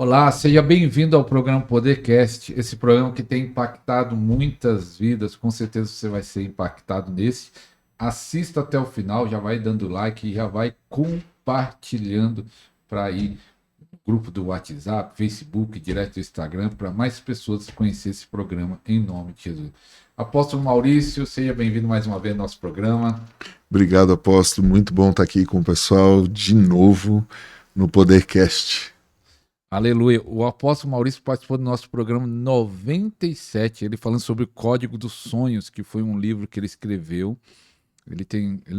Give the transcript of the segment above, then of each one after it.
Olá, seja bem-vindo ao programa Podercast, esse programa que tem impactado muitas vidas, com certeza você vai ser impactado nesse. Assista até o final, já vai dando like e já vai compartilhando para ir no grupo do WhatsApp, Facebook, direto do Instagram, para mais pessoas conhecer esse programa em nome de Jesus. Apóstolo Maurício, seja bem-vindo mais uma vez ao nosso programa. Obrigado, apóstolo. Muito bom estar aqui com o pessoal de novo no Podercast. Aleluia. O apóstolo Maurício participou do nosso programa 97, ele falando sobre o Código dos Sonhos, que foi um livro que ele escreveu. Ele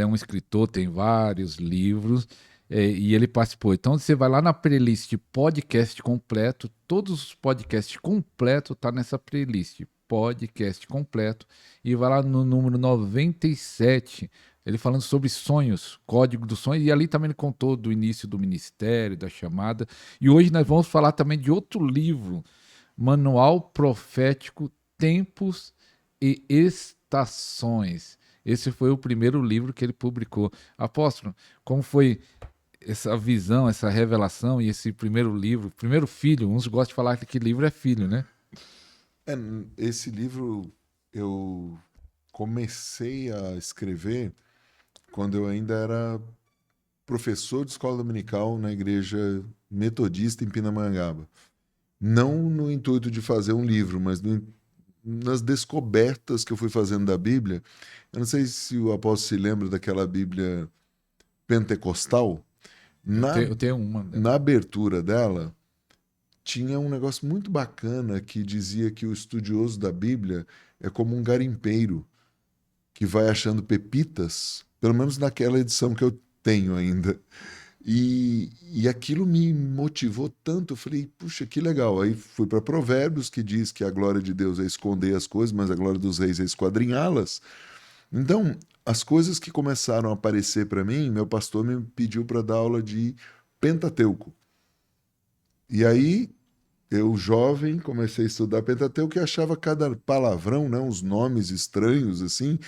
é um escritor, tem vários livros, e ele participou. Então você vai lá na playlist podcast completo, todos os podcasts completos tá nessa playlist, podcast completo, e vai lá no número 97, ele falando sobre sonhos, código dos sonhos, e ali também ele contou do início do ministério, da chamada. E hoje nós vamos falar também de outro livro, Manual Profético, Tempos e Estações. Esse foi o primeiro livro que ele publicou. Apóstolo, como foi essa visão, essa revelação e esse primeiro livro, primeiro filho? Uns gostam de falar que livro é filho, né? É, esse livro eu comecei a escrever quando eu ainda era professor de escola dominical na igreja metodista em Pindamonhangaba. Não no intuito de fazer um livro, mas nas descobertas que eu fui fazendo da Bíblia. Eu não sei se o apóstolo se lembra daquela Bíblia pentecostal. Na, Eu tenho uma na dela. abertura dela, tinha um negócio muito bacana que dizia que o estudioso da Bíblia é como um garimpeiro que vai achando pepitas, pelo menos naquela edição que eu tenho ainda. E aquilo me motivou tanto, eu falei, puxa, que legal. Aí fui para Provérbios, que diz que a glória de Deus é esconder as coisas, mas a glória dos reis é esquadrinhá-las. Então, as coisas que começaram a aparecer para mim, meu pastor me pediu para dar aula de Pentateuco. E aí eu, jovem, comecei a estudar Pentateuco e achava cada palavrão, né, uns nomes estranhos assim,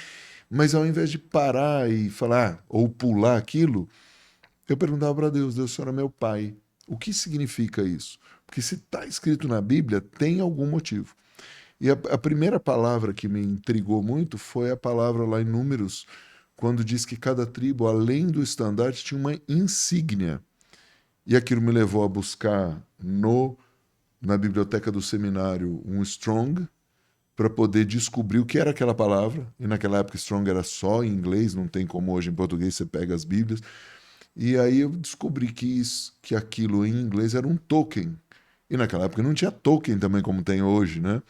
mas ao invés de parar e falar ou pular aquilo, eu perguntava para Deus: Deus, o Senhor é meu pai. O que significa isso? Porque se está escrito na Bíblia, tem algum motivo. E a primeira palavra que me intrigou muito foi a palavra lá em Números, quando diz que cada tribo, além do estandarte, tinha uma insígnia. E aquilo me levou a buscar na biblioteca do seminário um Strong para poder descobrir o que era aquela palavra. E naquela época Strong era só em inglês, não tem como hoje em português você pega as Bíblias. E aí eu descobri que aquilo em inglês era um token. E naquela época não tinha token também como tem hoje, né?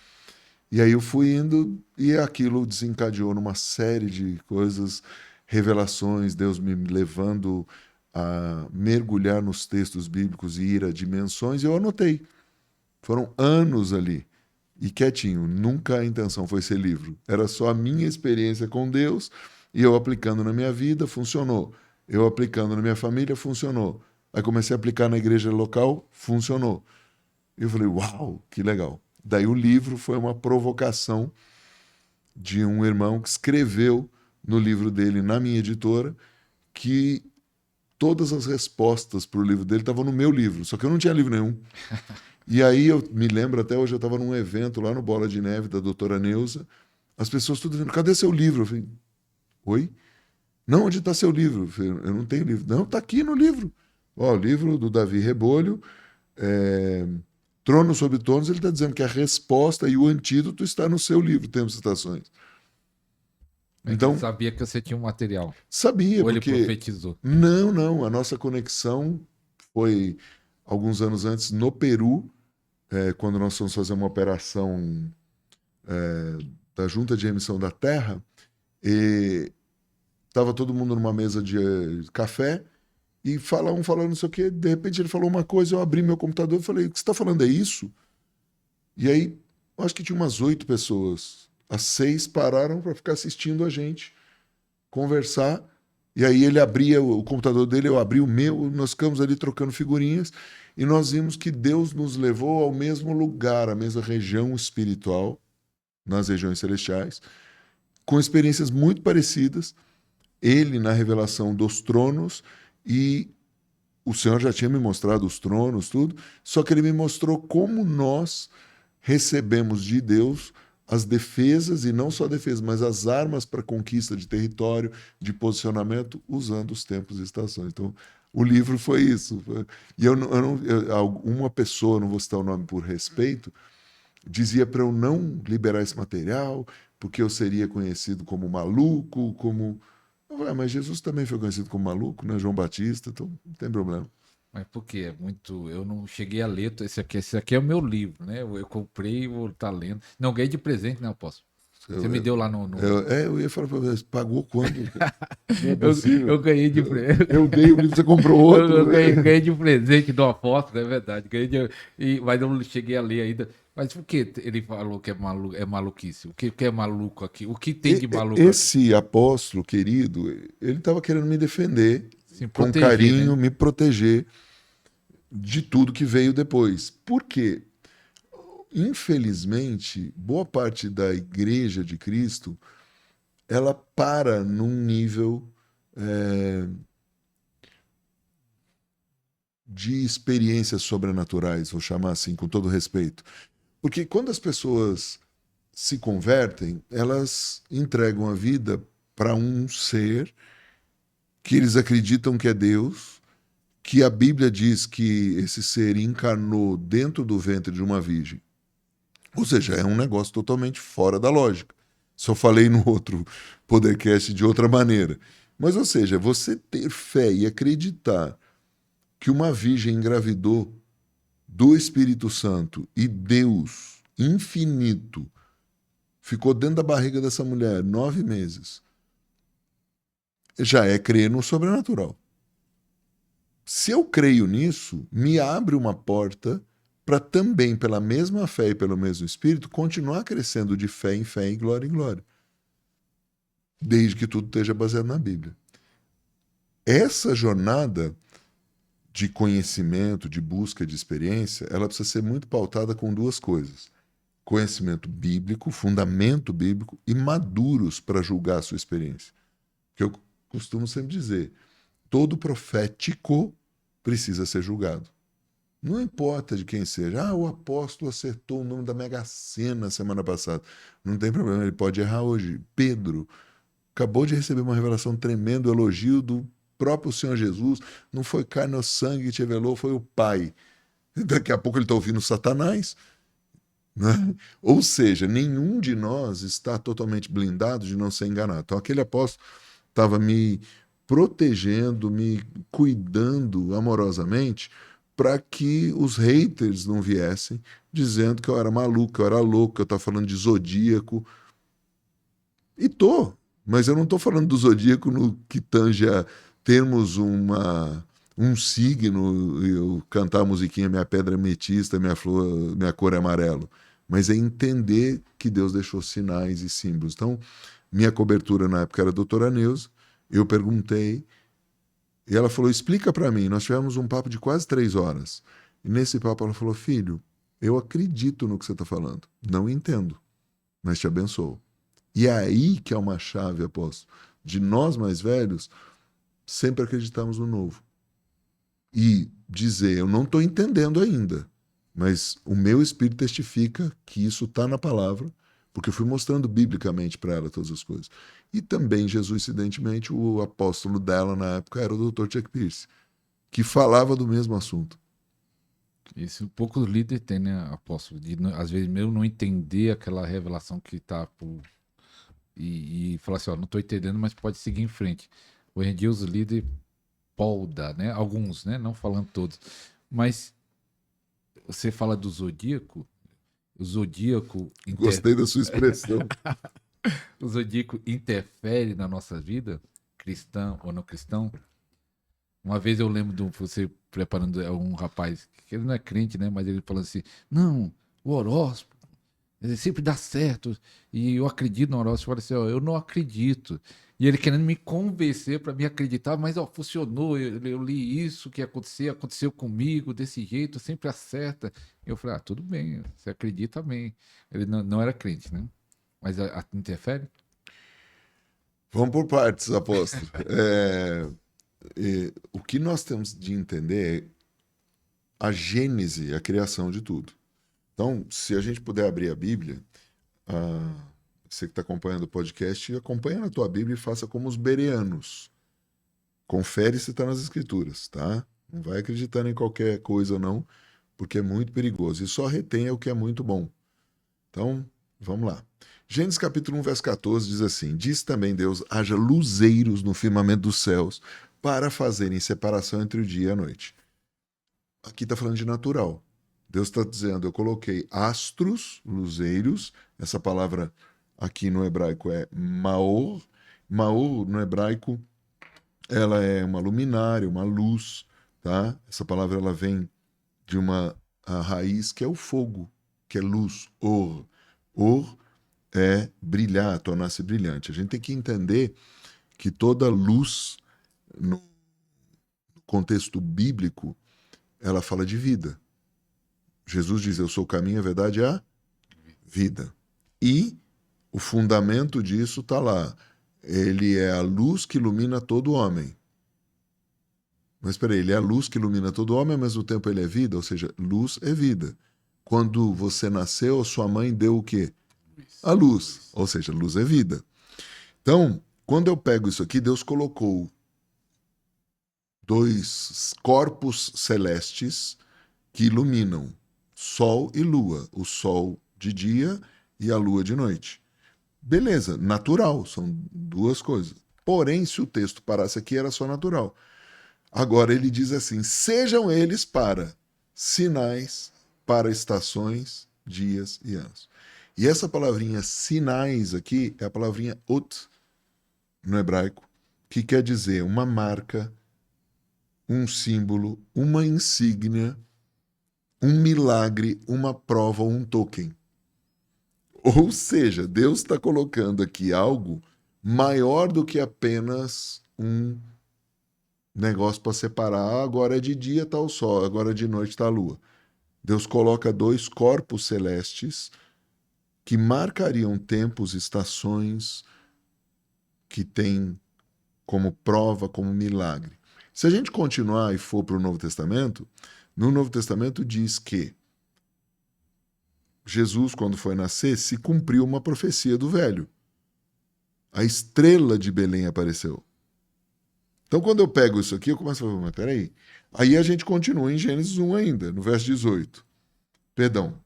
E aí eu fui indo e aquilo desencadeou numa série de coisas, revelações, Deus me levando a mergulhar nos textos bíblicos e ir a dimensões, e eu anotei. Foram anos ali. E quietinho, nunca a intenção foi ser livro. Era só a minha experiência com Deus e eu aplicando na minha vida, funcionou. Eu aplicando na minha família, funcionou. Aí comecei a aplicar na igreja local, funcionou. E eu falei, uau, que legal. Daí o livro foi uma provocação de um irmão que escreveu no livro dele, na minha editora, que todas as respostas para o livro dele estavam no meu livro, só que eu não tinha livro nenhum. E aí eu me lembro, até hoje eu estava num evento lá no Bola de Neve, da doutora Neuza, as pessoas tudo dizendo, cadê seu livro? Eu falei, oi? Não, onde está seu livro? Eu falei, eu não tenho livro. Não, está aqui no livro. Ó, o livro do Davi Rebolho, é, Trono sobre Tronos, ele está dizendo que a resposta e o antídoto está no seu livro, Tempos e Estações. É que ele Então, sabia que você tinha um material. sabia, Ou ele porque... profetizou. Não, a nossa conexão foi alguns anos antes no Peru, quando nós fomos fazer uma operação da Junta de Emissão da Terra, e estava todo mundo numa mesa de café, e fala um falando não sei o quê, de repente ele falou uma coisa, eu abri meu computador e falei, o que você está falando é isso? E aí, eu acho que tinha umas 8 pessoas. As 6 pararam para ficar assistindo a gente conversar. E aí ele abria o computador dele, eu abri o meu, nós ficamos ali trocando figurinhas e nós vimos que Deus nos levou ao mesmo lugar, à mesma região espiritual, nas regiões celestiais, com experiências muito parecidas. Ele na revelação dos tronos e o Senhor já tinha me mostrado os tronos, tudo, só que ele me mostrou como nós recebemos de Deus as defesas, e não só defesas, mas as armas para conquista de território, de posicionamento, usando os tempos e estações. Então, o livro foi isso. E uma pessoa, não vou citar o nome por respeito, dizia para eu não liberar esse material, porque eu seria conhecido como maluco, como... Eu falei, mas Jesus também foi conhecido como maluco, né? João Batista, então não tem problema. Mas por quê? É muito. Eu não cheguei a ler. Esse aqui é o meu livro, né? Eu comprei e vou estar lendo. Não ganhei de presente, né, Aposto? Você me deu lá no... Eu ia falar para você, pagou quando? Não é Eu, possível. eu ganhei de presente. Eu dei o livro, você comprou outro. Eu ganhei de presente do Apóstolo, é verdade. Mas eu não cheguei a ler ainda. Mas por que ele falou que é maluquice? O que é maluco aqui? O que tem de maluco aqui? Esse apóstolo querido, ele estava querendo me defender, Se com proteger, carinho, né? me proteger de tudo que veio depois. Por quê? Infelizmente, boa parte da Igreja de Cristo, ela para num nível de experiências sobrenaturais, vou chamar assim, com todo respeito. Porque quando as pessoas se convertem, elas entregam a vida para um ser que eles acreditam que é Deus, que a Bíblia diz que esse ser encarnou dentro do ventre de uma virgem. Ou seja, é um negócio totalmente fora da lógica. Só falei no outro podcast de outra maneira. Mas, ou seja, você ter fé e acreditar que uma virgem engravidou do Espírito Santo e Deus infinito ficou dentro da barriga dessa mulher 9 meses, já é crer no sobrenatural. Se eu creio nisso, me abre uma porta para também, pela mesma fé e pelo mesmo Espírito, continuar crescendo de fé em fé e glória em glória. Desde que tudo esteja baseado na Bíblia. Essa jornada de conhecimento, de busca, de experiência, ela precisa ser muito pautada com duas coisas: conhecimento bíblico, fundamento bíblico, e maduros para julgar a sua experiência. Que eu costumo sempre dizer, todo profético precisa ser julgado. Não importa de quem seja. Ah, o apóstolo acertou o nome da Mega Sena semana passada. Não tem problema, ele pode errar hoje. Pedro acabou de receber uma revelação tremenda, um elogio do próprio Senhor Jesus. Não foi carne ou sangue que te revelou, foi o Pai. Daqui a pouco ele está ouvindo Satanás. Né? Ou seja, nenhum de nós está totalmente blindado de não ser enganado. Então, aquele apóstolo estava me protegendo, me cuidando amorosamente para que os haters não viessem dizendo que eu era maluco, que eu era louco, que eu estava falando de zodíaco. E tô, mas eu não estou falando do zodíaco no que tange a termos um signo, eu cantar a musiquinha Minha Pedra é Ametista, minha flor, minha cor é amarelo. Mas é entender que Deus deixou sinais e símbolos. Então, minha cobertura na época era a doutora Neuza, eu perguntei, e ela falou, explica para mim. Nós tivemos um papo de quase 3 horas. E nesse papo ela falou, filho, eu acredito no que você está falando. Não entendo, mas te abençoo. E é aí que é uma chave, apóstolo, de nós mais velhos sempre acreditamos no novo. E dizer, eu não estou entendendo ainda, mas o meu espírito testifica que isso está na palavra, porque eu fui mostrando biblicamente para ela todas as coisas. E também, Jesus, incidentemente, o apóstolo dela na época era o Dr. Chuck Pierce, que falava do mesmo assunto. Isso poucos líderes têm, né, Apóstolo? Às vezes mesmo não entender aquela revelação que está por... E falar assim, ó, não estou entendendo, mas pode seguir em frente. Hoje em dia os líderes podam, né? Alguns, né? Não falando todos. Mas você fala do zodíaco, o zodíaco, Gostei da sua expressão. o zodíaco interfere na nossa vida, cristão ou não cristão. Uma vez eu lembro de você preparando um rapaz, que ele não é crente, né? Mas ele falando assim, não, o horóscopo, ele sempre dá certo. E eu acredito no horóscopo. Eu falei assim, ó, eu não acredito. E ele querendo me convencer para me acreditar, mas ó, funcionou. Eu li isso que aconteceu comigo desse jeito, sempre acerta. Eu falei, ah, tudo bem, você acredita, amém. Ele não era crente, né? Mas interfere? Vamos por partes, apóstolo. o que nós temos de entender é a gênese, a criação de tudo. Então, se a gente puder abrir a Bíblia, você que está acompanhando o podcast, acompanha na tua Bíblia e faça como os bereanos. Confere se está nas Escrituras, tá? Não vai acreditando em qualquer coisa, não, porque é muito perigoso. E só retenha o que é muito bom. Então, vamos lá. Gênesis capítulo 1, verso 14 diz assim: diz também Deus, haja luzeiros no firmamento dos céus para fazerem separação entre o dia e a noite. Aqui está falando de natural. Deus está dizendo, eu coloquei astros, luzeiros, essa palavra aqui no hebraico é maor. Maor, no hebraico, ela é uma luminária, uma luz, tá? Essa palavra ela vem de a raiz que é o fogo, que é luz, or. Or é brilhar, tornar-se brilhante. A gente tem que entender que toda luz, no contexto bíblico, ela fala de vida. Jesus diz, eu sou o caminho, a verdade e a vida. E o fundamento disso está lá. Ele é a luz que ilumina todo homem. Mas espera aí, ele é a luz que ilumina todo homem, ao mesmo tempo ele é vida, ou seja, luz é vida. Quando você nasceu, sua mãe deu o quê? A luz, ou seja, luz é vida. Então, quando eu pego isso aqui, Deus colocou 2 corpos celestes que iluminam Sol e Lua. O Sol de dia e a Lua de noite. Beleza, natural, são 2 coisas. Porém, se o texto parasse aqui, era só natural. Agora ele diz assim, sejam eles para sinais, para estações, dias e anos. E essa palavrinha sinais aqui é a palavrinha ot, no hebraico, que quer dizer uma marca, um símbolo, uma insígnia, um milagre, uma prova ou um token. Ou seja, Deus está colocando aqui algo maior do que apenas um negócio para separar. Agora é de dia está o sol, agora de noite está a lua. Deus coloca 2 corpos celestes que marcariam tempos, estações, que tem como prova, como milagre. Se a gente continuar e for para o Novo Testamento, no Novo Testamento diz que Jesus, quando foi nascer, se cumpriu uma profecia do velho. A estrela de Belém apareceu. Então, quando eu pego isso aqui, eu começo a falar, mas peraí. Aí a gente continua em Gênesis 1 ainda, no verso 18. Perdão,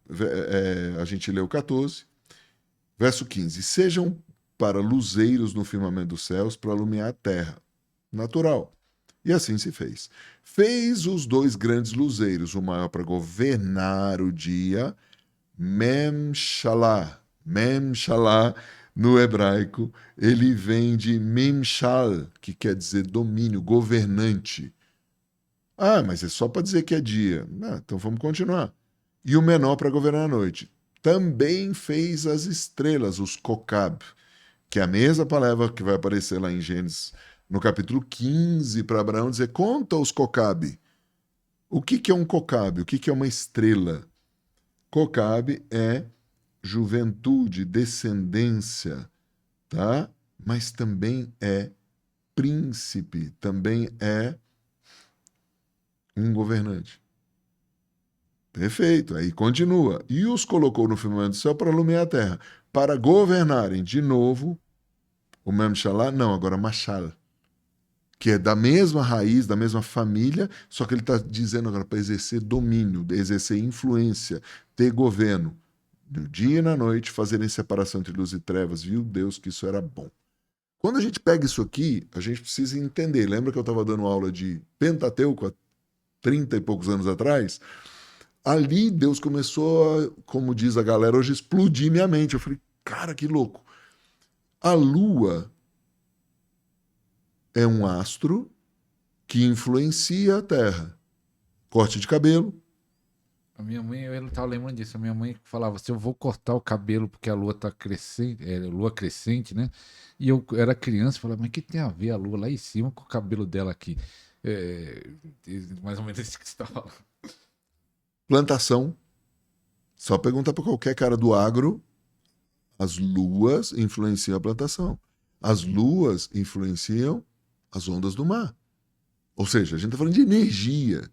a gente leu 14. Verso 15. Sejam para luzeiros no firmamento dos céus, para iluminar a terra. Natural. E assim se fez. Fez os 2 grandes luzeiros, o maior para governar o dia, Memshalah. Memshalah, no hebraico, ele vem de Memshal, que quer dizer domínio, governante. Ah, mas é só para dizer que é dia. Então vamos continuar. E o menor para governar a noite. Também fez as estrelas, os Kokab, que é a mesma palavra que vai aparecer lá em Gênesis, no capítulo 15, para Abraão dizer, conta os Kokab. O que é um Kokab? O que é uma estrela? Kokab é juventude, descendência, tá? Mas também é príncipe, também é um governante. Perfeito, aí continua. E os colocou no firmamento do céu para iluminar a terra, para governarem de novo o Memshalá, não, agora Mashal, que é da mesma raiz, da mesma família, só que ele está dizendo agora para exercer domínio, exercer influência, ter governo. No dia e na noite, fazerem separação entre luz e trevas, viu Deus que isso era bom. Quando a gente pega isso aqui, a gente precisa entender. Lembra que eu estava dando aula de Pentateuco há 30 e poucos anos atrás? Ali Deus começou a, como diz a galera hoje, explodir minha mente. Eu falei, cara, que louco. A lua é um astro que influencia a Terra. Corte de cabelo. A minha mãe, eu não estava lembrando disso. A minha mãe falava assim: eu vou cortar o cabelo porque a lua tá crescente, lua crescente, né? E eu era criança e falava, mas o que tem a ver a lua lá em cima com o cabelo dela aqui? É, mais ou menos isso que você está falando. Plantação. Só pergunta para qualquer cara do agro. As luas influenciam a plantação. As luas influenciam as ondas do mar. Ou seja, a gente está falando de energia,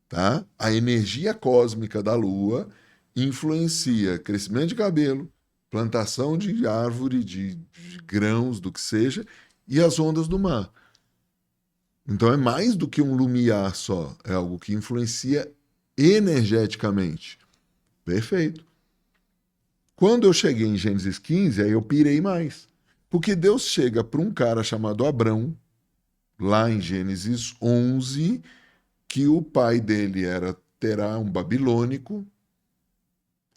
tá? A energia cósmica da Lua influencia crescimento de cabelo, plantação de árvore, de grãos, do que seja, e as ondas do mar. Então é mais do que um lumiar só, é algo que influencia energeticamente. Perfeito. Quando eu cheguei em Gênesis 15, aí eu pirei mais. Porque Deus chega para um cara chamado Abrão, lá em Gênesis 11, que o pai dele era Terá, um babilônico,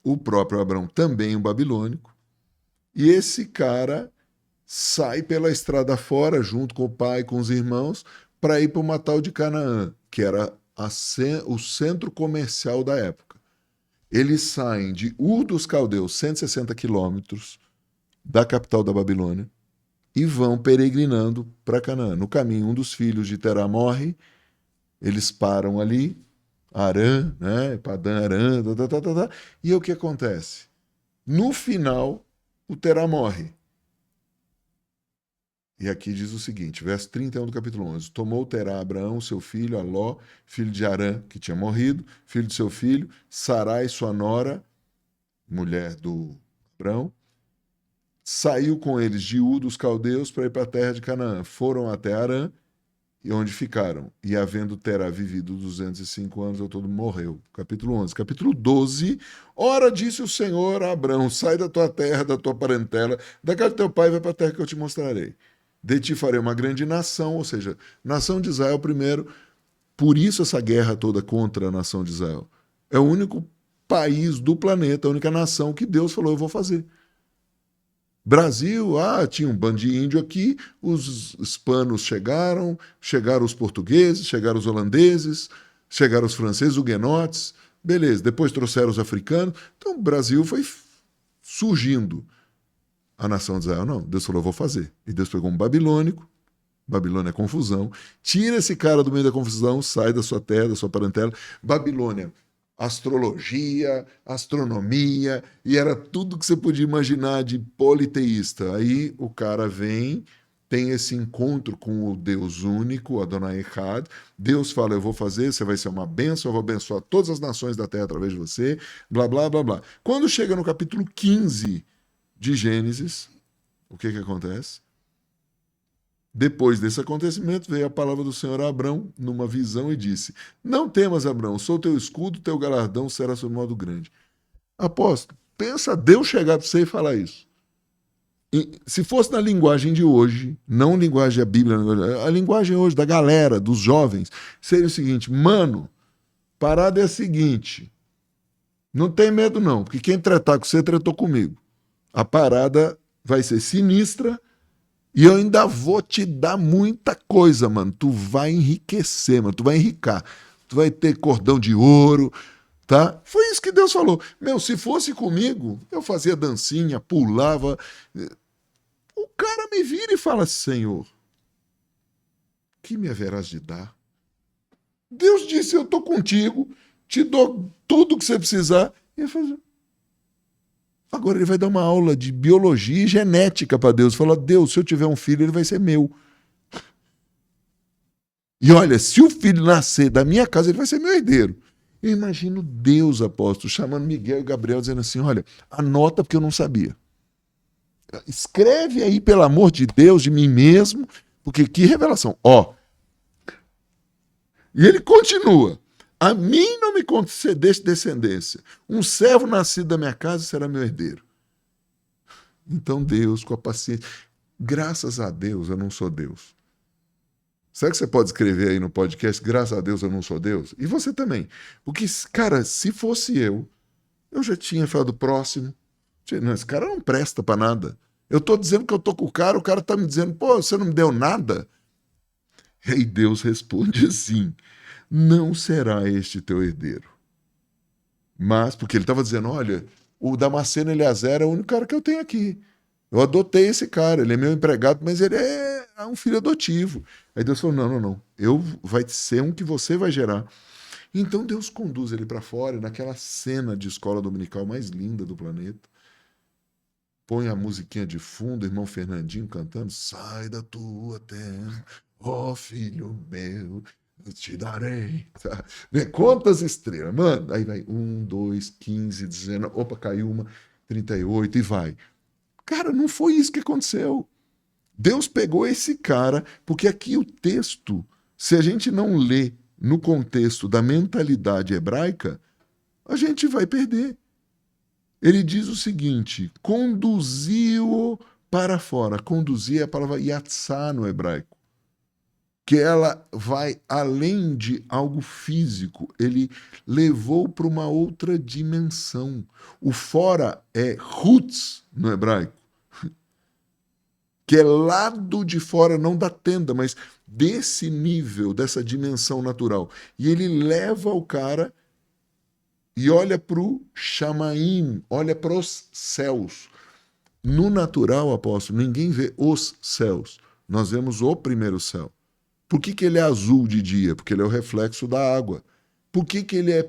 o próprio Abrão também um babilônico, e esse cara sai pela estrada fora, junto com o pai e com os irmãos, para ir para uma tal de Canaã, que era o centro comercial da época. Eles saem de Ur dos Caldeus, 160 quilômetros da capital da Babilônia, e vão peregrinando para Canaã. No caminho, um dos filhos de Terá morre, eles param ali, Arã, né? Padã Arã, e o que acontece? No final, o Terá morre. E aqui diz o seguinte, verso 31 do capítulo 11. Tomou Terá Abraão, seu filho, Aló, filho de Arã, que tinha morrido, filho de seu filho, Sarai, sua nora, mulher do Abrão, saiu com eles de Ur dos Caldeus para ir para a terra de Canaã. Foram até Arã, e onde ficaram. E havendo Terá vivido 205 anos, ao todo morreu. Capítulo 11. Capítulo 12. Ora, disse o Senhor a Abrão, sai da tua terra, da tua parentela, da casa do teu pai, vai para a terra que eu te mostrarei. De ti farei uma grande nação, ou seja, nação de Israel primeiro. Por isso essa guerra toda contra a nação de Israel. É o único país do planeta, a única nação que Deus falou, eu vou fazer. Brasil, tinha um bando de índio aqui, os hispanos chegaram os portugueses, chegaram os holandeses, chegaram os franceses, huguenotes, beleza, depois trouxeram os africanos, então o Brasil foi surgindo. A nação de Israel, não, Deus falou, eu vou fazer. E Deus pegou um babilônico, Babilônia é confusão, tira esse cara do meio da confusão, sai da sua terra, da sua parentela, Babilônia, astrologia, astronomia, e era tudo que você podia imaginar de politeísta. Aí o cara vem, tem esse encontro com o Deus único, Adonai Echad. Deus fala, eu vou fazer, você vai ser uma bênção, eu vou abençoar todas as nações da terra através de você, blá, blá, blá, blá. Quando chega no capítulo 15 de Gênesis, o que acontece? Depois desse acontecimento, veio a palavra do Senhor a Abrão numa visão e disse, não temas, Abrão, sou teu escudo, teu galardão será sobre modo grande. Apóstolo, pensa Deus chegar para você e falar isso. E, se fosse na linguagem de hoje, não linguagem da Bíblia, a linguagem hoje da galera, dos jovens, seria o seguinte, mano, parada é a seguinte, não tem medo não, porque quem tratar com você, tratou comigo. A parada vai ser sinistra, e eu ainda vou te dar muita coisa, mano. Tu vai enriquecer, mano. Tu vai enricar. Tu vai ter cordão de ouro, tá? Foi isso que Deus falou. Meu, se fosse comigo, eu fazia dancinha, pulava. O cara me vira e fala, Senhor, que me haverás de dar? Deus disse, eu tô contigo, te dou tudo que você precisar. E ele fala, agora ele vai dar uma aula de biologia e genética para Deus. Fala, Deus, se eu tiver um filho, ele vai ser meu. E olha, se o filho nascer da minha casa, ele vai ser meu herdeiro. Eu imagino Deus, apóstolo, chamando Miguel e Gabriel, dizendo assim, olha, anota porque eu não sabia. Escreve aí, pelo amor de Deus, de mim mesmo, porque que revelação. E ele continua. A mim não me concedeste descendência. Um servo nascido da minha casa será meu herdeiro. Então Deus, com a paciência, graças a Deus eu não sou Deus. Será que você pode escrever aí no podcast, graças a Deus eu não sou Deus? E você também. Porque, cara, se fosse eu já tinha falado próximo. Não, esse cara não presta pra nada. Eu tô dizendo que eu tô com o cara tá me dizendo, pô, você não me deu nada? E Deus responde assim, não será este teu herdeiro. Mas, porque ele estava dizendo, olha, o Damasceno Eliezer é o único cara que eu tenho aqui. Eu adotei esse cara, ele é meu empregado, mas ele é um filho adotivo. Aí Deus falou, não, vai ser um que você vai gerar. Então Deus conduz ele para fora, naquela cena de escola dominical mais linda do planeta. Põe a musiquinha de fundo, irmão Fernandinho cantando, sai da tua terra, Ó filho meu, eu te darei. Tá? Quantas estrelas? Mano, aí vai 1, 2, 15, 19. Opa, caiu uma, 38 e vai. Cara, não foi isso que aconteceu. Deus pegou esse cara, porque aqui o texto, se a gente não lê no contexto da mentalidade hebraica, a gente vai perder. Ele diz o seguinte: conduziu-o para fora. Conduzir é a palavra yatsá no hebraico, que ela vai além de algo físico. Ele levou para uma outra dimensão. O fora é hutz no hebraico, que é lado de fora, não da tenda, mas desse nível, dessa dimensão natural. E ele leva o cara e olha para o Shamaim, olha para os céus. No natural, apóstolo, ninguém vê os céus. Nós vemos o primeiro céu. Por que ele é azul de dia? Porque ele é o reflexo da água. Por que ele é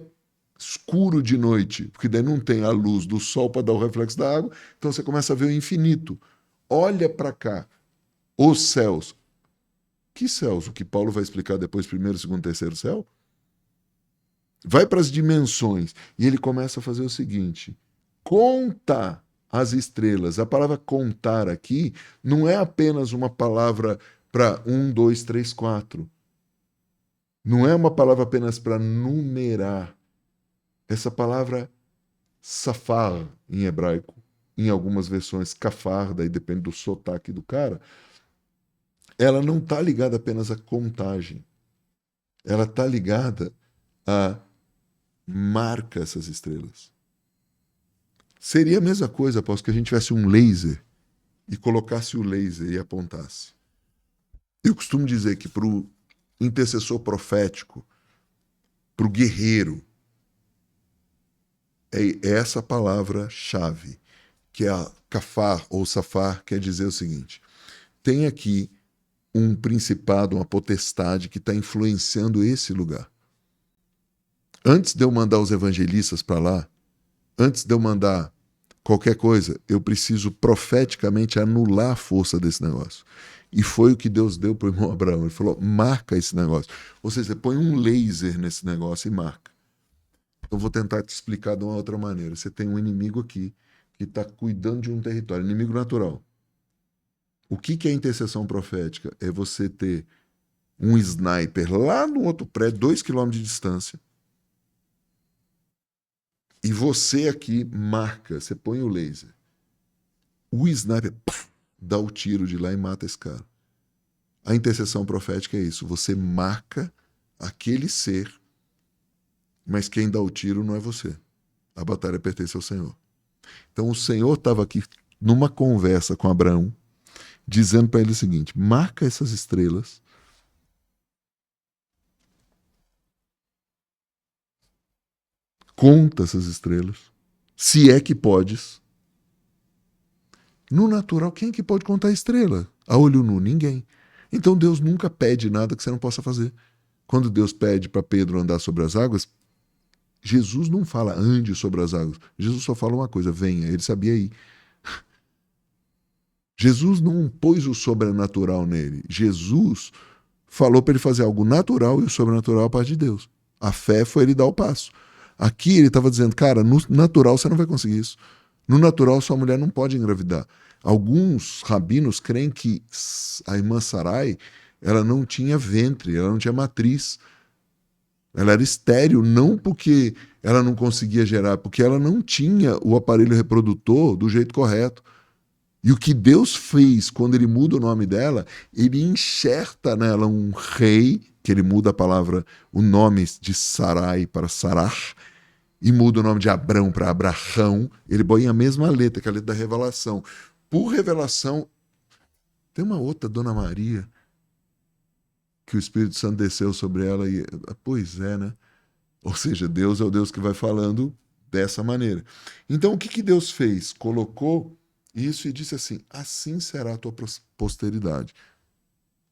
escuro de noite? Porque daí não tem a luz do sol para dar o reflexo da água, então você começa a ver o infinito. Olha para cá, os céus. Que céus? O que Paulo vai explicar depois, primeiro, segundo, terceiro céu? Vai para as dimensões. E ele começa a fazer o seguinte: conta as estrelas. A palavra contar aqui não é apenas uma palavra para 1, 2, 3, 4. Não é uma palavra apenas para numerar. Essa palavra safar em hebraico, em algumas versões kafar, daí depende do sotaque do cara, ela não está ligada apenas à contagem. Ela está ligada a marca essas estrelas. Seria a mesma coisa, após que a gente tivesse um laser e colocasse o laser e apontasse. Eu costumo dizer que para o intercessor profético, para o guerreiro, é essa palavra-chave, que é a kafar ou safar, quer dizer o seguinte: tem aqui um principado, uma potestade que está influenciando esse lugar. Antes de eu mandar os evangelistas para lá, antes de eu mandar qualquer coisa, eu preciso profeticamente anular a força desse negócio. E foi o que Deus deu para o irmão Abraão. Ele falou: marca esse negócio. Ou seja, você põe um laser nesse negócio e marca. Eu vou tentar te explicar de uma outra maneira. Você tem um inimigo aqui que está cuidando de um território, inimigo natural. O que é intercessão profética? É você ter um sniper lá no outro prédio, 2 quilômetros de distância, e você aqui marca, você põe o laser. O sniper dá o tiro de lá e mata esse cara. A intercessão profética é isso. Você marca aquele ser, mas quem dá o tiro não é você. A batalha pertence ao Senhor. Então o Senhor estava aqui numa conversa com Abraão, dizendo para ele o seguinte: marca essas estrelas, conta essas estrelas, se é que podes. No natural, quem é que pode contar a estrela? A olho nu, ninguém. Então Deus nunca pede nada que você não possa fazer. Quando Deus pede para Pedro andar sobre as águas, Jesus não fala ande sobre as águas. Jesus só fala uma coisa: venha. Ele sabia ir. Jesus não pôs o sobrenatural nele. Jesus falou para ele fazer algo natural e o sobrenatural a parte de Deus. A fé foi ele dar o passo. Aqui ele estava dizendo: cara, no natural você não vai conseguir isso. No natural sua mulher não pode engravidar. Alguns rabinos creem que a irmã Sarai, ela não tinha ventre, ela não tinha matriz. Ela era estéril, não porque ela não conseguia gerar, porque ela não tinha o aparelho reprodutor do jeito correto. E o que Deus fez quando ele muda o nome dela, ele enxerta nela um rei, que ele muda a palavra, o nome de Sarai para Sarar, e muda o nome de Abrão para Abraão. Ele põe a mesma letra, que é a letra da revelação. Por revelação, tem uma outra, Dona Maria, que o Espírito Santo desceu sobre ela e... Pois é, né? Ou seja, Deus é o Deus que vai falando dessa maneira. Então, o que Deus fez? Colocou isso e disse assim: assim será a tua posteridade.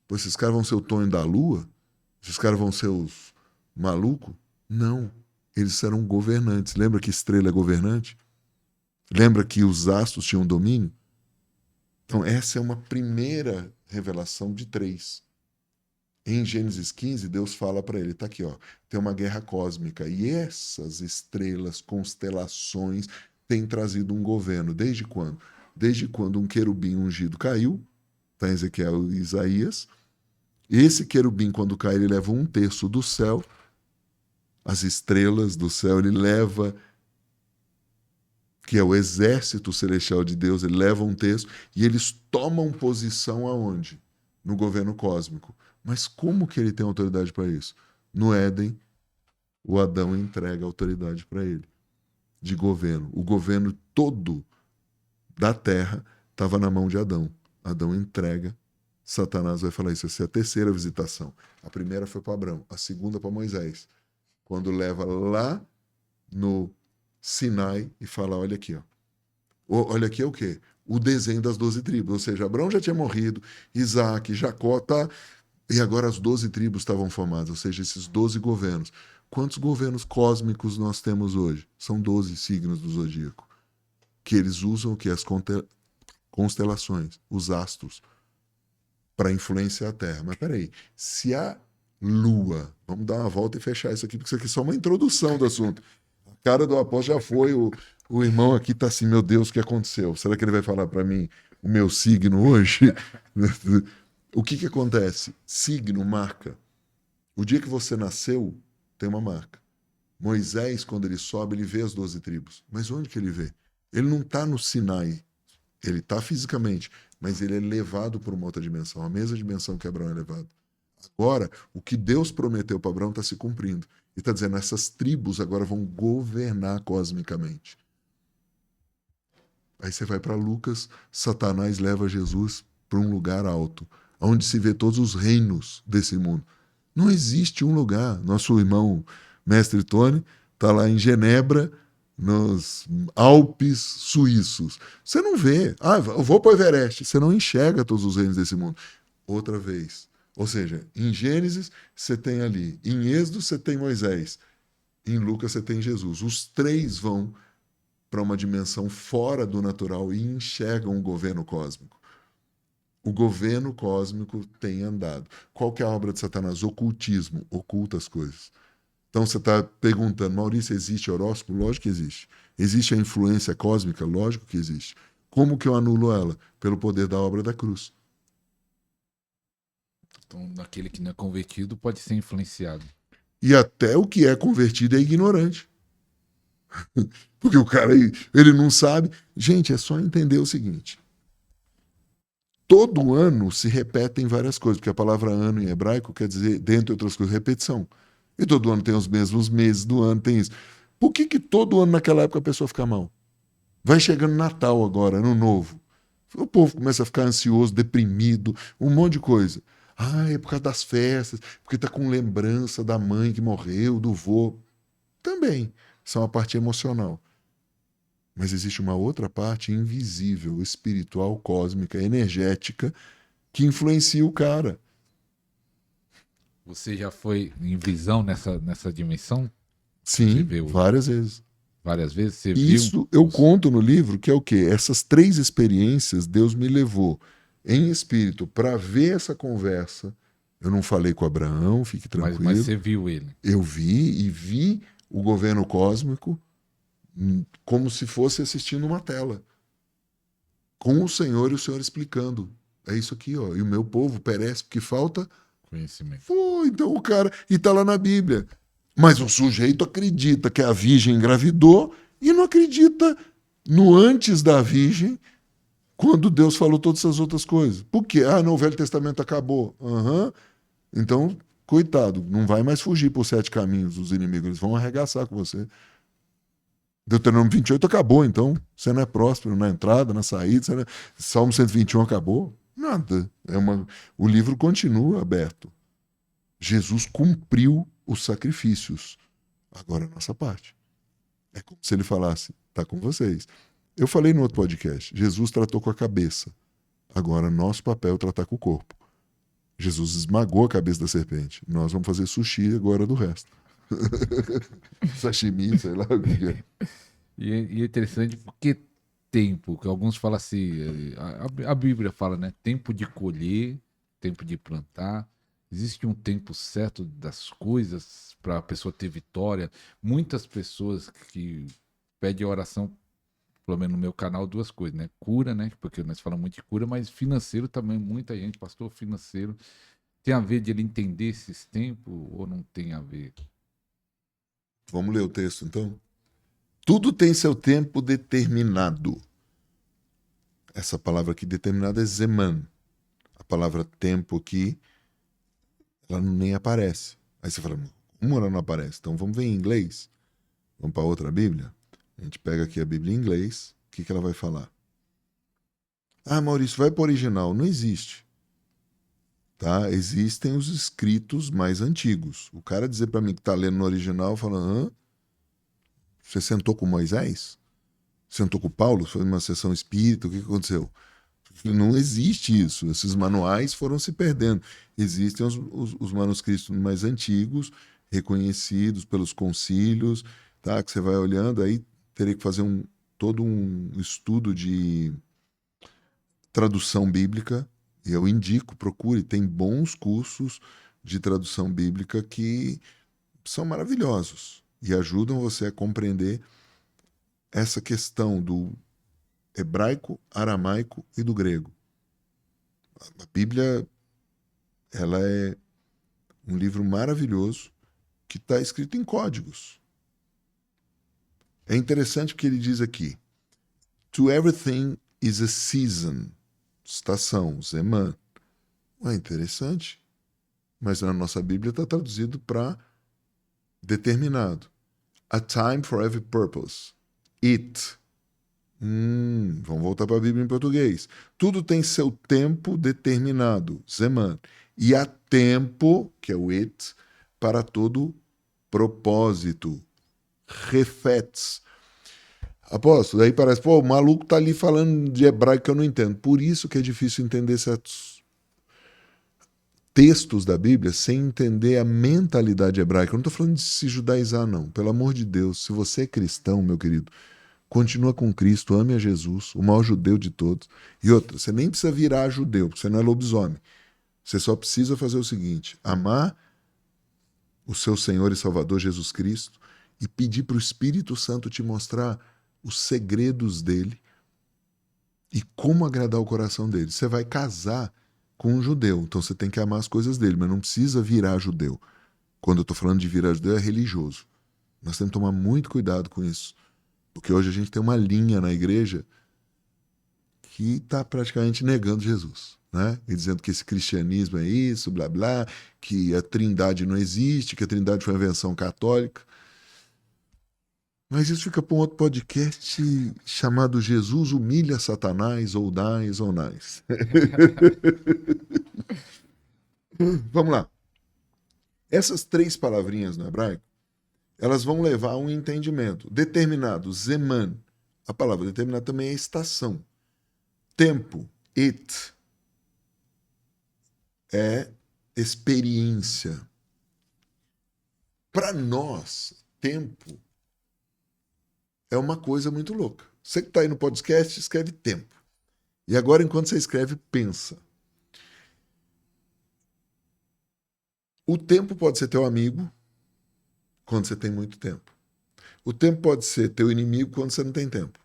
Pois esses caras vão ser o Tonho da Lua? Esses caras vão ser os malucos? Não. Eles serão governantes. Lembra que estrela é governante? Lembra que os astros tinham domínio? Então, essa é uma primeira revelação de 3. Em Gênesis 15, Deus fala para ele, tá aqui, ó, tem uma guerra cósmica e essas estrelas, constelações têm trazido um governo. Desde quando? Desde quando um querubim ungido caiu, tá em Ezequiel e Isaías. Esse querubim, quando cai, ele leva 1/3 do céu, as estrelas do céu, ele leva, que é o exército celestial de Deus, ele leva 1/3 e eles tomam posição aonde? No governo cósmico. Mas como que ele tem autoridade para isso? No Éden, o Adão entrega a autoridade para ele, de governo. O governo todo da terra estava na mão de Adão. Adão entrega, Satanás vai falar isso. Essa é a terceira visitação. A primeira foi para Abraão, a segunda para Moisés. Quando leva lá no Sinai e fala, olha aqui, ó. Olha aqui é o quê? O desenho das 12 tribos. Ou seja, Abraão já tinha morrido, Isaac, Jacó, tá? E agora as 12 tribos estavam formadas, ou seja, esses 12 governos. Quantos governos cósmicos nós temos hoje? São 12 signos do zodíaco. Que eles usam o que? As constelações, os astros, para influenciar a Terra. Mas peraí, se a Lua... Vamos dar uma volta e fechar isso aqui, porque isso aqui é só uma introdução do assunto. A cara do apóstolo já foi, o irmão aqui tá assim, meu Deus, o que aconteceu? Será que ele vai falar para mim o meu signo hoje? O que acontece? Signo marca. O dia que você nasceu, tem uma marca. Moisés, quando ele sobe, ele vê as 12 tribos. Mas onde que ele vê? Ele não está no Sinai. Ele está fisicamente, mas ele é levado por uma outra dimensão, a mesma dimensão que Abraão é levado. Agora, o que Deus prometeu para Abraão está se cumprindo. E está dizendo, essas tribos agora vão governar cosmicamente. Aí você vai para Lucas, Satanás leva Jesus para um lugar alto, onde se vê todos os reinos desse mundo. Não existe um lugar. Nosso irmão mestre Tony está lá em Genebra, nos Alpes suíços. Você não vê. Ah, eu vou para o Everest. Você não enxerga todos os reinos desse mundo. Outra vez. Ou seja, em Gênesis você tem ali, em Êxodo você tem Moisés, em Lucas você tem Jesus. Os três vão para uma dimensão fora do natural e enxergam o governo cósmico. O governo cósmico tem andado. Qual que é a obra de Satanás? Ocultismo, oculta as coisas. Então você está perguntando, Maurício, existe horóscopo? Lógico que existe. Existe a influência cósmica? Lógico que existe. Como que eu anulo ela? Pelo poder da obra da cruz. Então, aquele que não é convertido pode ser influenciado. E até o que é convertido é ignorante. Porque o cara, ele não sabe. Gente, é só entender o seguinte. Todo ano se repetem várias coisas, porque a palavra ano em hebraico quer dizer, dentre outras coisas, repetição. E todo ano tem os mesmos meses do ano, tem isso. Por que todo ano naquela época a pessoa fica mal? Vai chegando Natal agora, Ano Novo. O povo começa a ficar ansioso, deprimido, um monte de coisa. Ah, é por causa das festas, porque está com lembrança da mãe que morreu, do vô. Também. Isso é uma parte emocional. Mas existe uma outra parte invisível, espiritual, cósmica, energética, que influencia o cara. Você já foi em visão nessa dimensão? Sim, várias vezes. Várias vezes? Você Isso viu? eu conto no livro, que é o quê? Essas 3 experiências, Deus me levou em espírito para ver essa conversa. Eu não falei com Abraão, fique tranquilo. Mas você viu ele? Eu vi o governo cósmico como se fosse assistindo uma tela. Com o Senhor e o Senhor explicando. É isso aqui, ó. E o meu povo perece porque falta Conhecimento. Pô, então o cara. E tá lá na Bíblia. Mas o sujeito acredita que a virgem engravidou e não acredita no antes da virgem, quando Deus falou todas essas outras coisas. Por quê? Ah, não, o Velho Testamento acabou. Uhum. Então, coitado, não vai mais fugir por 7 caminhos dos inimigos. Eles vão arregaçar com você. Deuteronômio 28 acabou, então. Você não é próspero na entrada, na saída. Você não é... Salmo 121 acabou. Nada. O livro continua aberto. Jesus cumpriu os sacrifícios. Agora a nossa parte. É como se ele falasse, está com vocês. Eu falei no outro podcast, Jesus tratou com a cabeça. Agora nosso papel é tratar com o corpo. Jesus esmagou a cabeça da serpente. Nós vamos fazer sushi agora do resto. Sashimi, sei lá o que é. E é interessante porque tempo, que alguns falam assim, a Bíblia fala, né? Tempo de colher, tempo de plantar Existe um tempo certo das coisas para a pessoa ter vitória. Muitas pessoas que pedem oração, pelo menos no meu canal, duas coisas, né? Cura, né? Porque nós falamos muito de cura, mas financeiro também, muita gente, pastor financeiro. Tem a ver de ele entender esses tempos ou não tem a ver? Vamos ler o texto, então? Tudo tem seu tempo determinado. Essa palavra aqui determinada é zeman. A palavra tempo aqui, ela nem aparece. Aí você fala, como ela não aparece? Então vamos ver em inglês. Vamos para outra Bíblia. A gente pega aqui a Bíblia em inglês. O que ela vai falar? Ah, Maurício, vai para o original. Não existe. Tá? Existem os escritos mais antigos. O cara dizer para mim que está lendo no original, falando, você sentou com Moisés? Sentou com Paulo? Foi uma sessão espírita? O que aconteceu? Não existe isso. Esses manuais foram se perdendo. Existem os manuscritos mais antigos, reconhecidos pelos concílios, tá? Que você vai olhando, aí teria que fazer todo um estudo de tradução bíblica. E eu indico, procure, tem bons cursos de tradução bíblica que são maravilhosos e ajudam você a compreender essa questão do hebraico, aramaico e do grego. A Bíblia, ela é um livro maravilhoso que está escrito em códigos. É interessante porque ele diz aqui, to everything is a season, estação, zeman. É interessante, mas na nossa Bíblia está traduzido para determinado. A time for every purpose. It. Vamos voltar para a Bíblia em português. Tudo tem seu tempo determinado, zeman. E há tempo, que é o it, para todo propósito. Refets. Apóstolo, daí parece, pô, o maluco tá ali falando de hebraico que eu não entendo. Por isso que é difícil entender certos textos da Bíblia sem entender a mentalidade hebraica. Eu não estou falando de se judaizar, não. Pelo amor de Deus, se você é cristão, meu querido, continua com Cristo, ame a Jesus, o maior judeu de todos. E outra, você nem precisa virar judeu, porque você não é lobisomem. Você só precisa fazer o seguinte, amar o seu Senhor e Salvador Jesus Cristo e pedir para o Espírito Santo te mostrar os segredos dele e como agradar o coração dele. Você vai casar com um judeu, então você tem que amar as coisas dele, mas não precisa virar judeu. Quando eu estou falando de virar judeu, é religioso. Nós temos que tomar muito cuidado com isso. Porque hoje a gente tem uma linha na igreja que está praticamente negando Jesus, né? E dizendo que esse cristianismo é isso, blá blá, que a trindade não existe, que a trindade foi uma invenção católica. Mas isso fica para um outro podcast chamado Jesus humilha Satanás, ou nais, ou nais. Vamos lá. Essas três palavrinhas no hebraico, elas vão levar a um entendimento. Determinado, zeman. A palavra determinado também é estação. Tempo, it, é experiência. Para nós, tempo é uma coisa muito louca. Você que está aí no podcast, escreve tempo. E agora, enquanto você escreve, pensa. O tempo pode ser teu amigo quando você tem muito tempo. O tempo pode ser teu inimigo quando você não tem tempo.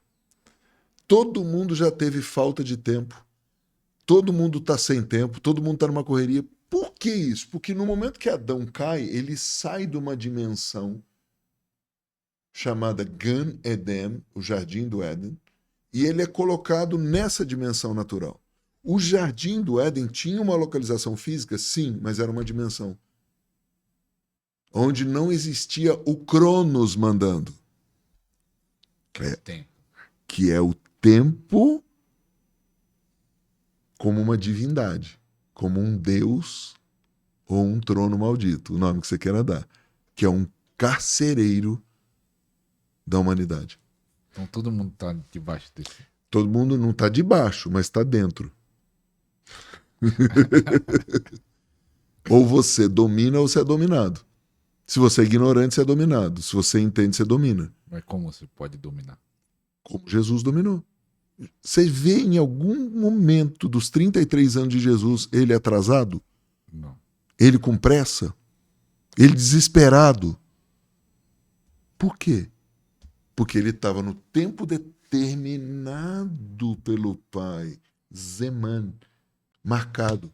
Todo mundo já teve falta de tempo. Todo mundo está sem tempo. Todo mundo está numa correria. Por que isso? Porque no momento que Adão cai, ele sai de uma dimensão chamada Gan Eden, o Jardim do Éden, e ele é colocado nessa dimensão natural. O Jardim do Éden tinha uma localização física? Sim, mas era uma dimensão onde não existia o Cronos mandando. Que é o tempo como uma divindade, como um deus ou um trono maldito, o nome que você queira dar, que é um carcereiro da humanidade. Então todo mundo está debaixo desse. Todo mundo não está debaixo, mas está dentro. Ou você domina ou você é dominado. Se você é ignorante, você é dominado. Se você entende, você domina. Mas como você pode dominar? Como Jesus dominou. Você vê em algum momento dos 33 anos de Jesus ele atrasado? Não. ele com pressa, ele desesperado. Por quê? Porque ele estava no tempo determinado pelo Pai, Zeman, marcado.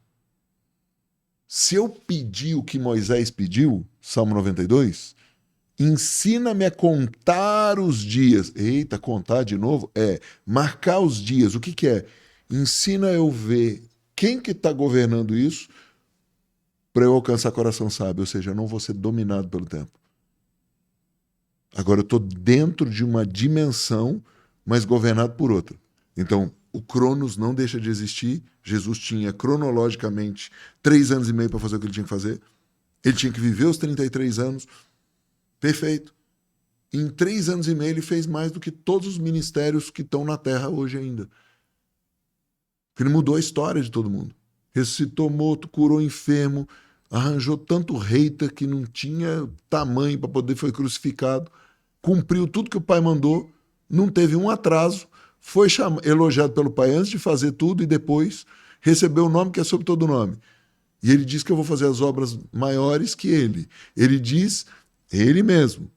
Se eu pedir o que Moisés pediu, Salmo 92, ensina-me a contar os dias. Eita, contar de novo? Marcar os dias. O que é? Ensina eu ver quem que está governando isso para eu alcançar coração sábio. Ou seja, eu não vou ser dominado pelo tempo. Agora eu estou dentro de uma dimensão, mas governado por outra. Então, o Cronos não deixa de existir. Jesus tinha, cronologicamente, 3 anos e meio para fazer o que ele tinha que fazer. Ele tinha que viver os 33 anos. Perfeito. Em 3 anos e meio, ele fez mais do que todos os ministérios que estão na Terra hoje ainda. Ele mudou a história de todo mundo. Ressuscitou morto, curou enfermo, arranjou tanto hater que não tinha tamanho para poder ser crucificado. Cumpriu tudo que o Pai mandou, não teve um atraso, foi elogiado pelo Pai antes de fazer tudo e depois recebeu o nome que é sobre todo nome. E ele diz que eu vou fazer as obras maiores que ele. Ele diz, ele mesmo,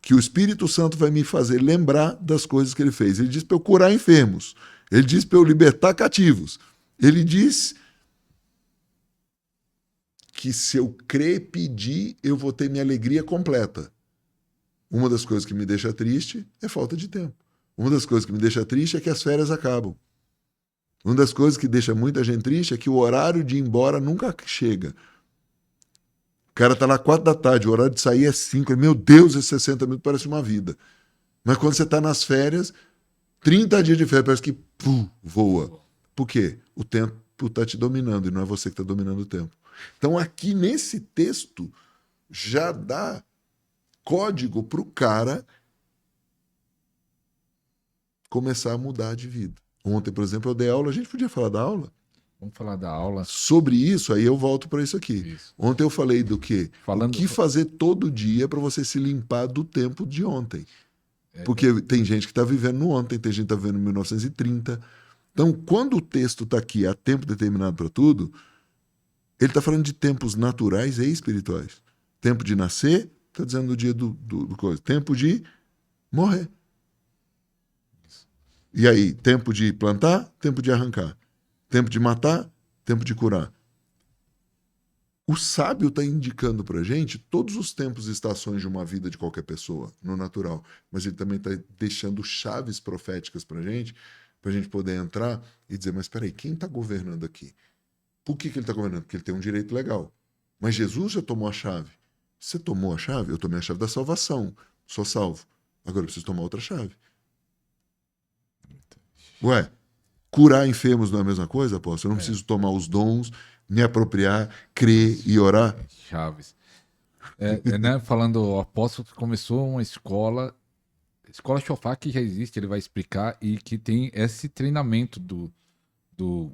que o Espírito Santo vai me fazer lembrar das coisas que ele fez. Ele diz para eu curar enfermos. Ele diz para eu libertar cativos. Ele diz que se eu crer e pedir, eu vou ter minha alegria completa. Uma das coisas que me deixa triste é falta de tempo. Uma das coisas que me deixa triste é que as férias acabam. Uma das coisas que deixa muita gente triste é que o horário de ir embora nunca chega. O cara tá lá 4 da tarde, o horário de sair é 5. Meu Deus, esses 60 minutos parece uma vida. Mas quando você tá nas férias, 30 dias de férias, parece que voa. Por quê? O tempo tá te dominando e não é você que tá dominando o tempo. Então aqui nesse texto já dá código para o cara começar a mudar de vida. Ontem, por exemplo, eu dei aula, a gente podia falar da aula? Vamos falar da aula. Sobre isso, aí eu volto para isso aqui. Isso. Ontem eu falei do quê? Falando... O que fazer todo dia para você se limpar do tempo de ontem. Porque tem gente que está vivendo no ontem, tem gente que está vivendo em 1930. Então, quando o texto está aqui, há tempo determinado para tudo, ele está falando de tempos naturais e espirituais. Tempo de nascer, está dizendo do dia do coisa. Tempo de morrer. E aí, tempo de plantar, tempo de arrancar. Tempo de matar, tempo de curar. O sábio está indicando para a gente todos os tempos e estações de uma vida de qualquer pessoa, no natural. Mas ele também está deixando chaves proféticas para a gente poder entrar e dizer, mas espera aí, quem está governando aqui? Por que ele está governando? Porque ele tem um direito legal. Mas Jesus já tomou a chave. Você tomou a chave? Eu tomei a chave da salvação. Sou salvo. Agora eu preciso tomar outra chave. Ué, curar enfermos não é a mesma coisa, apóstolo? Eu não preciso tomar os dons, me apropriar, crer e orar? Chaves. Né, falando, o apóstolo começou uma escola Shofar, que já existe, ele vai explicar, e que tem esse treinamento do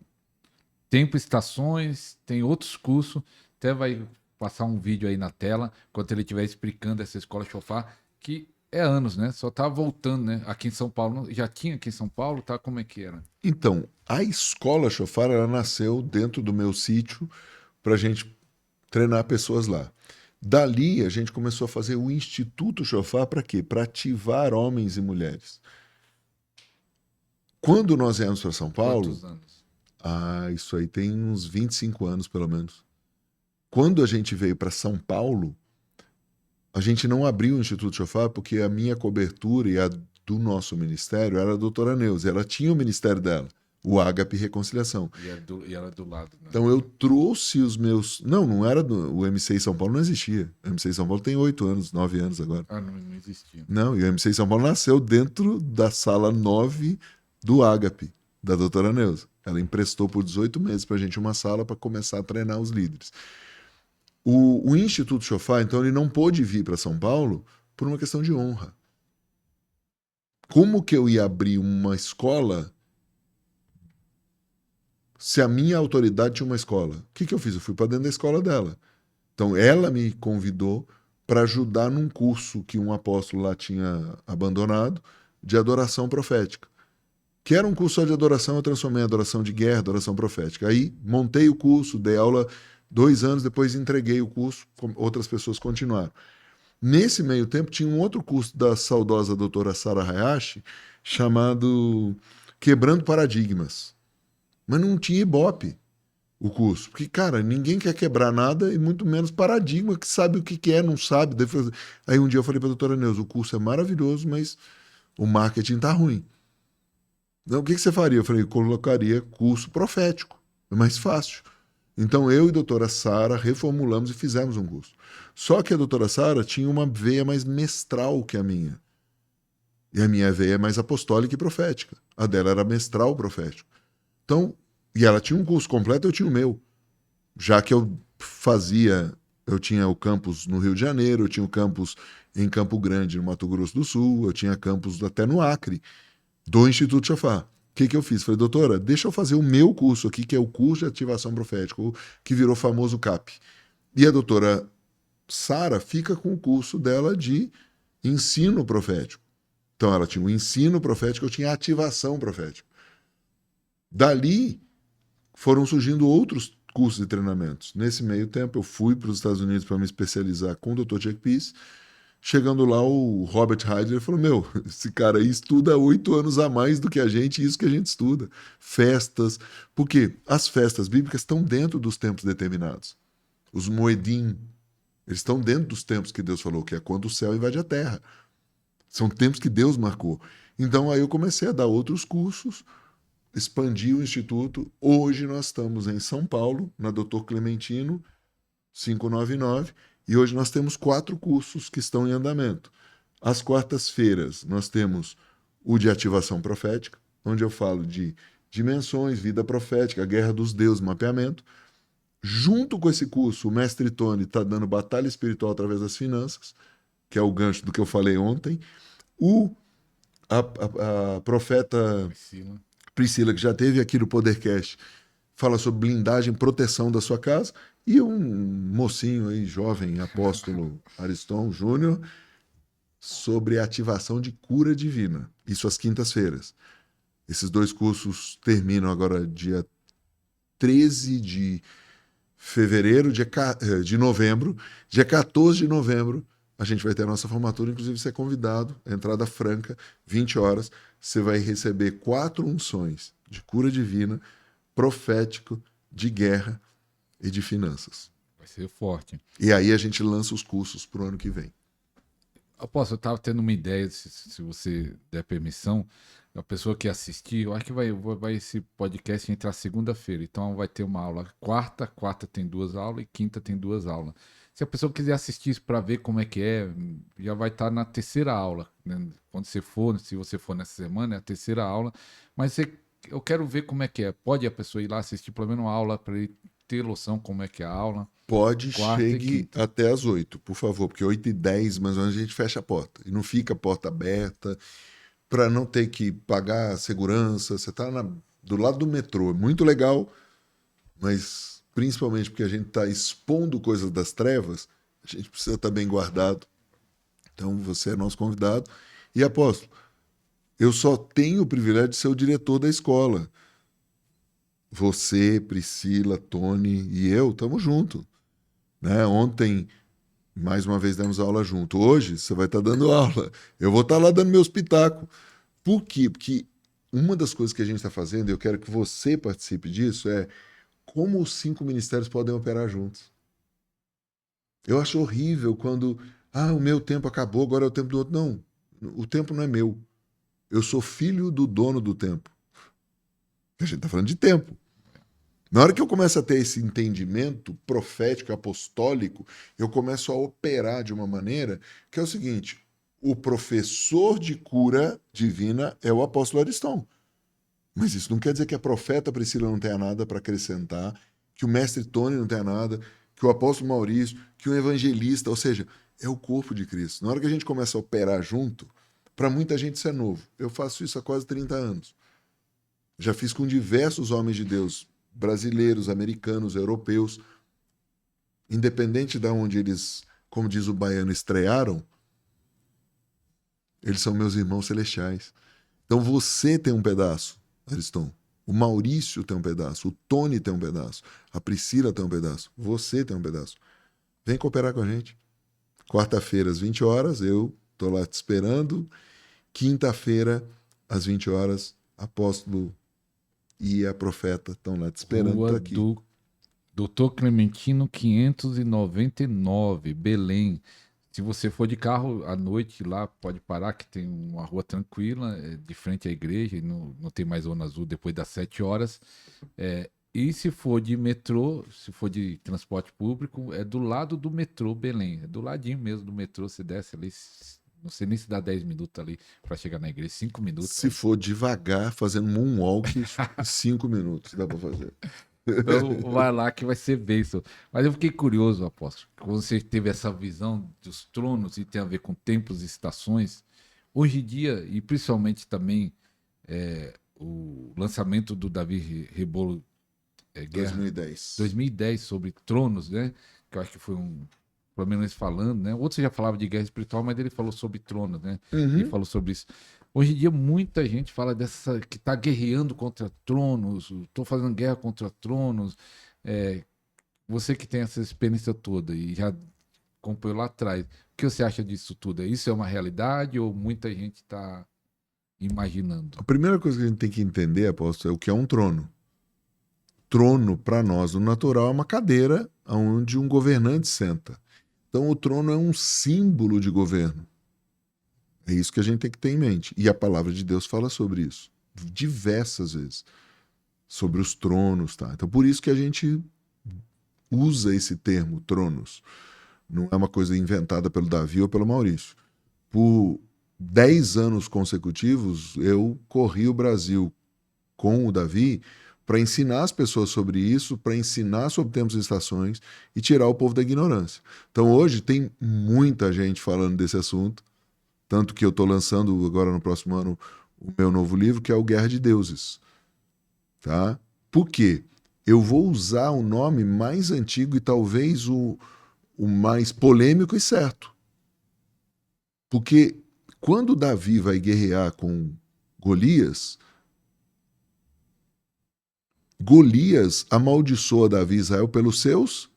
tempo, estações, tem outros cursos, até vai passar um vídeo aí na tela, enquanto ele estiver explicando essa escola Shofar, que é anos, né? Só tá voltando, né? Aqui em São Paulo, já tinha aqui em São Paulo, tá? Como é que era? Então, a escola Shofar, ela nasceu dentro do meu sítio para a gente treinar pessoas lá. Dali, a gente começou a fazer o Instituto Shofar para quê? Para ativar homens e mulheres. Quando nós viemos para São Paulo... Quantos anos? Isso aí tem uns 25 anos, pelo menos. Quando a gente veio para São Paulo, a gente não abriu o Instituto Shofar porque a minha cobertura e a do nosso ministério era a doutora Neuza. Ela tinha o ministério dela, o Ágape Reconciliação. E era do lado. Né? Então eu trouxe os meus... Não era o MC São Paulo não existia. O MC São Paulo tem 8 anos, 9 anos agora. Não existia. Não, e o MC São Paulo nasceu dentro da sala 9 do Ágape, da doutora Neuza. Ela emprestou por 18 meses para a gente uma sala para começar a treinar os líderes. O Instituto Shofar, então, ele não pôde vir para São Paulo por uma questão de honra. Como que eu ia abrir uma escola se a minha autoridade tinha uma escola? O que eu fiz? Eu fui para dentro da escola dela. Então, ela me convidou para ajudar num curso que um apóstolo lá tinha abandonado, de adoração profética. Que era um curso só de adoração, eu transformei em adoração de guerra, adoração profética. Aí, montei o curso, dei aula 2 anos depois entreguei o curso, outras pessoas continuaram. Nesse meio tempo, tinha um outro curso da saudosa doutora Sara Hayashi, chamado Quebrando Paradigmas. Mas não tinha Ibope o curso. Porque, cara, ninguém quer quebrar nada e muito menos paradigma, que sabe o que é, não sabe. Aí um dia eu falei para a doutora Neuza, o curso é maravilhoso, mas o marketing tá ruim. Então, o que você faria? Eu falei, colocaria curso profético. É mais fácil. Então, eu e a doutora Sara reformulamos e fizemos um curso. Só que a doutora Sara tinha uma veia mais mestral que a minha. E a minha veia é mais apostólica e profética. A dela era mestral profético. Então, e ela tinha um curso completo, eu tinha o meu. Já que eu tinha o campus no Rio de Janeiro, eu tinha o campus em Campo Grande, no Mato Grosso do Sul, eu tinha campus até no Acre, do Instituto Chafar. O que eu fiz? Falei, doutora, deixa eu fazer o meu curso aqui, que é o curso de ativação profética, que virou famoso CAP. E a doutora Sara fica com o curso dela de ensino profético. Então ela tinha o ensino profético, eu tinha a ativação profética. Dali foram surgindo outros cursos e treinamentos. Nesse meio tempo, eu fui para os Estados Unidos para me especializar com o Dr. Chuck Peace. Chegando lá, o Robert Heidler falou, meu, esse cara aí estuda 8 anos a mais do que a gente, isso que a gente estuda. Festas. Porque as festas bíblicas estão dentro dos tempos determinados. Os Moedim, eles estão dentro dos tempos que Deus falou, que é quando o céu invade a terra. São tempos que Deus marcou. Então aí eu comecei a dar outros cursos, expandi o Instituto. Hoje nós estamos em São Paulo, na Dr. Clementino, 599, e hoje nós temos 4 cursos que estão em andamento. Às quartas-feiras nós temos o de ativação profética, onde eu falo de dimensões, vida profética, guerra dos deuses, mapeamento. Junto com esse curso, o mestre Tony está dando batalha espiritual através das finanças, que é o gancho do que eu falei ontem. A profeta Priscila, que já teve aqui no Podercast, fala sobre blindagem, proteção da sua casa. E um mocinho aí, jovem, apóstolo Ariston Júnior, sobre ativação de cura divina. Isso às quintas-feiras. Esses 2 cursos terminam agora dia 13 de fevereiro, de novembro. Dia 14 de novembro, a gente vai ter a nossa formatura, inclusive você é convidado, entrada franca, 20 horas. Você vai receber 4 unções de cura divina, profético, de guerra e de finanças. Vai ser forte. E aí a gente lança os cursos para o ano que vem. Aposto, eu estava tendo uma ideia, se você der permissão, a pessoa que assistir, eu acho que vai esse podcast entrar segunda-feira, então vai ter uma aula quarta tem 2 aulas e quinta tem 2 aulas. Se a pessoa quiser assistir isso para ver como é que é, já vai estar na terceira aula, né? Quando você for, se você for nessa semana, é a terceira aula, mas eu quero ver como é que é. Pode a pessoa ir lá assistir pelo menos uma aula para ele ter noção como é que é a aula? Pode, chegue até às 8, por favor, porque 8h10 mais ou menos a gente fecha a porta. E não fica a porta aberta, para não ter que pagar segurança. Você está do lado do metrô, é muito legal, mas principalmente porque a gente está expondo coisas das trevas, a gente precisa estar bem guardado. Então você é nosso convidado. E apóstolo, eu só tenho o privilégio de ser o diretor da escola. Você, Priscila, Tony e eu estamos juntos. Né? Ontem, mais uma vez, demos aula junto. Hoje, você vai estar dando aula. Eu vou estar lá dando meu espetáculo. Por quê? Porque uma das coisas que a gente está fazendo, e eu quero que você participe disso, é como os 5 ministérios podem operar juntos. Eu acho horrível quando, o meu tempo acabou, agora é o tempo do outro. Não, o tempo não é meu. Eu sou filho do dono do tempo. A gente está falando de tempo. Na hora que eu começo a ter esse entendimento profético, apostólico, eu começo a operar de uma maneira que é o seguinte: o professor de cura divina é o apóstolo Ariston. Mas isso não quer dizer que a profeta Priscila não tenha nada para acrescentar, que o mestre Tony não tenha nada, que o apóstolo Maurício, que o evangelista, ou seja, é o corpo de Cristo. Na hora que a gente começa a operar junto, para muita gente isso é novo. Eu faço isso há quase 30 anos. Já fiz com diversos homens de Deus, brasileiros, americanos, europeus, independente de onde eles, como diz o baiano, estrearam, eles são meus irmãos celestiais. Então você tem um pedaço, Ariston. O Maurício tem um pedaço, o Tony tem um pedaço, a Priscila tem um pedaço, você tem um pedaço. Vem cooperar com a gente. Quarta-feira, às 20 horas, eu estou lá te esperando. Quinta-feira, às 20 horas, apóstolo e a profeta estão lá te esperando. Rua Tá aqui. do Doutor Clementino 599, Belém. Se você for de carro à noite lá, pode parar, que tem uma rua tranquila, de frente à igreja, e não tem mais zona azul depois das 7 horas. E se for de metrô, se for de transporte público, é do lado do metrô Belém. É do ladinho mesmo do metrô, você desce ali, não sei nem se dá 10 minutos ali para chegar na igreja, 5 minutos. Se for devagar, fazendo moonwalk, 5 minutos dá para fazer. Então vai lá que vai ser bênção. Mas eu fiquei curioso, apóstolo, quando você teve essa visão dos tronos e tem a ver com tempos e estações. Hoje em dia, e principalmente também o lançamento do Davi Rebolo, Guerra 2010. 2010 sobre tronos, né? Que eu acho que foi pelo menos eles falando, né? Outros já falavam de guerra espiritual, mas ele falou sobre tronos, né? Ele falou sobre isso. Hoje em dia, muita gente fala dessa que está guerreando contra tronos, estou fazendo guerra contra tronos. Você que tem essa experiência toda e já acompanhou lá atrás, o que você acha disso tudo? Isso é uma realidade ou muita gente está imaginando? A primeira coisa que a gente tem que entender, apóstolo, é o que é um trono. Trono, para nós, no natural, é uma cadeira onde um governante senta. Então, o trono é um símbolo de governo. É isso que a gente tem que ter em mente. E a palavra de Deus fala sobre isso, diversas vezes, sobre os tronos. Tá? Então, por isso que a gente usa esse termo, tronos. Não é uma coisa inventada pelo Davi ou pelo Maurício. Por 10 anos consecutivos, eu corri o Brasil com o Davi para ensinar as pessoas sobre isso, para ensinar sobre tempos e estações e tirar o povo da ignorância. Então, hoje, tem muita gente falando desse assunto, tanto que eu estou lançando agora no próximo ano o meu novo livro, que é o Guerra de Deuses. Tá? Por quê? Eu vou usar o nome mais antigo e talvez o mais polêmico e certo. Porque quando Davi vai guerrear com Golias, Golias amaldiçoa Davi e Israel pelos seus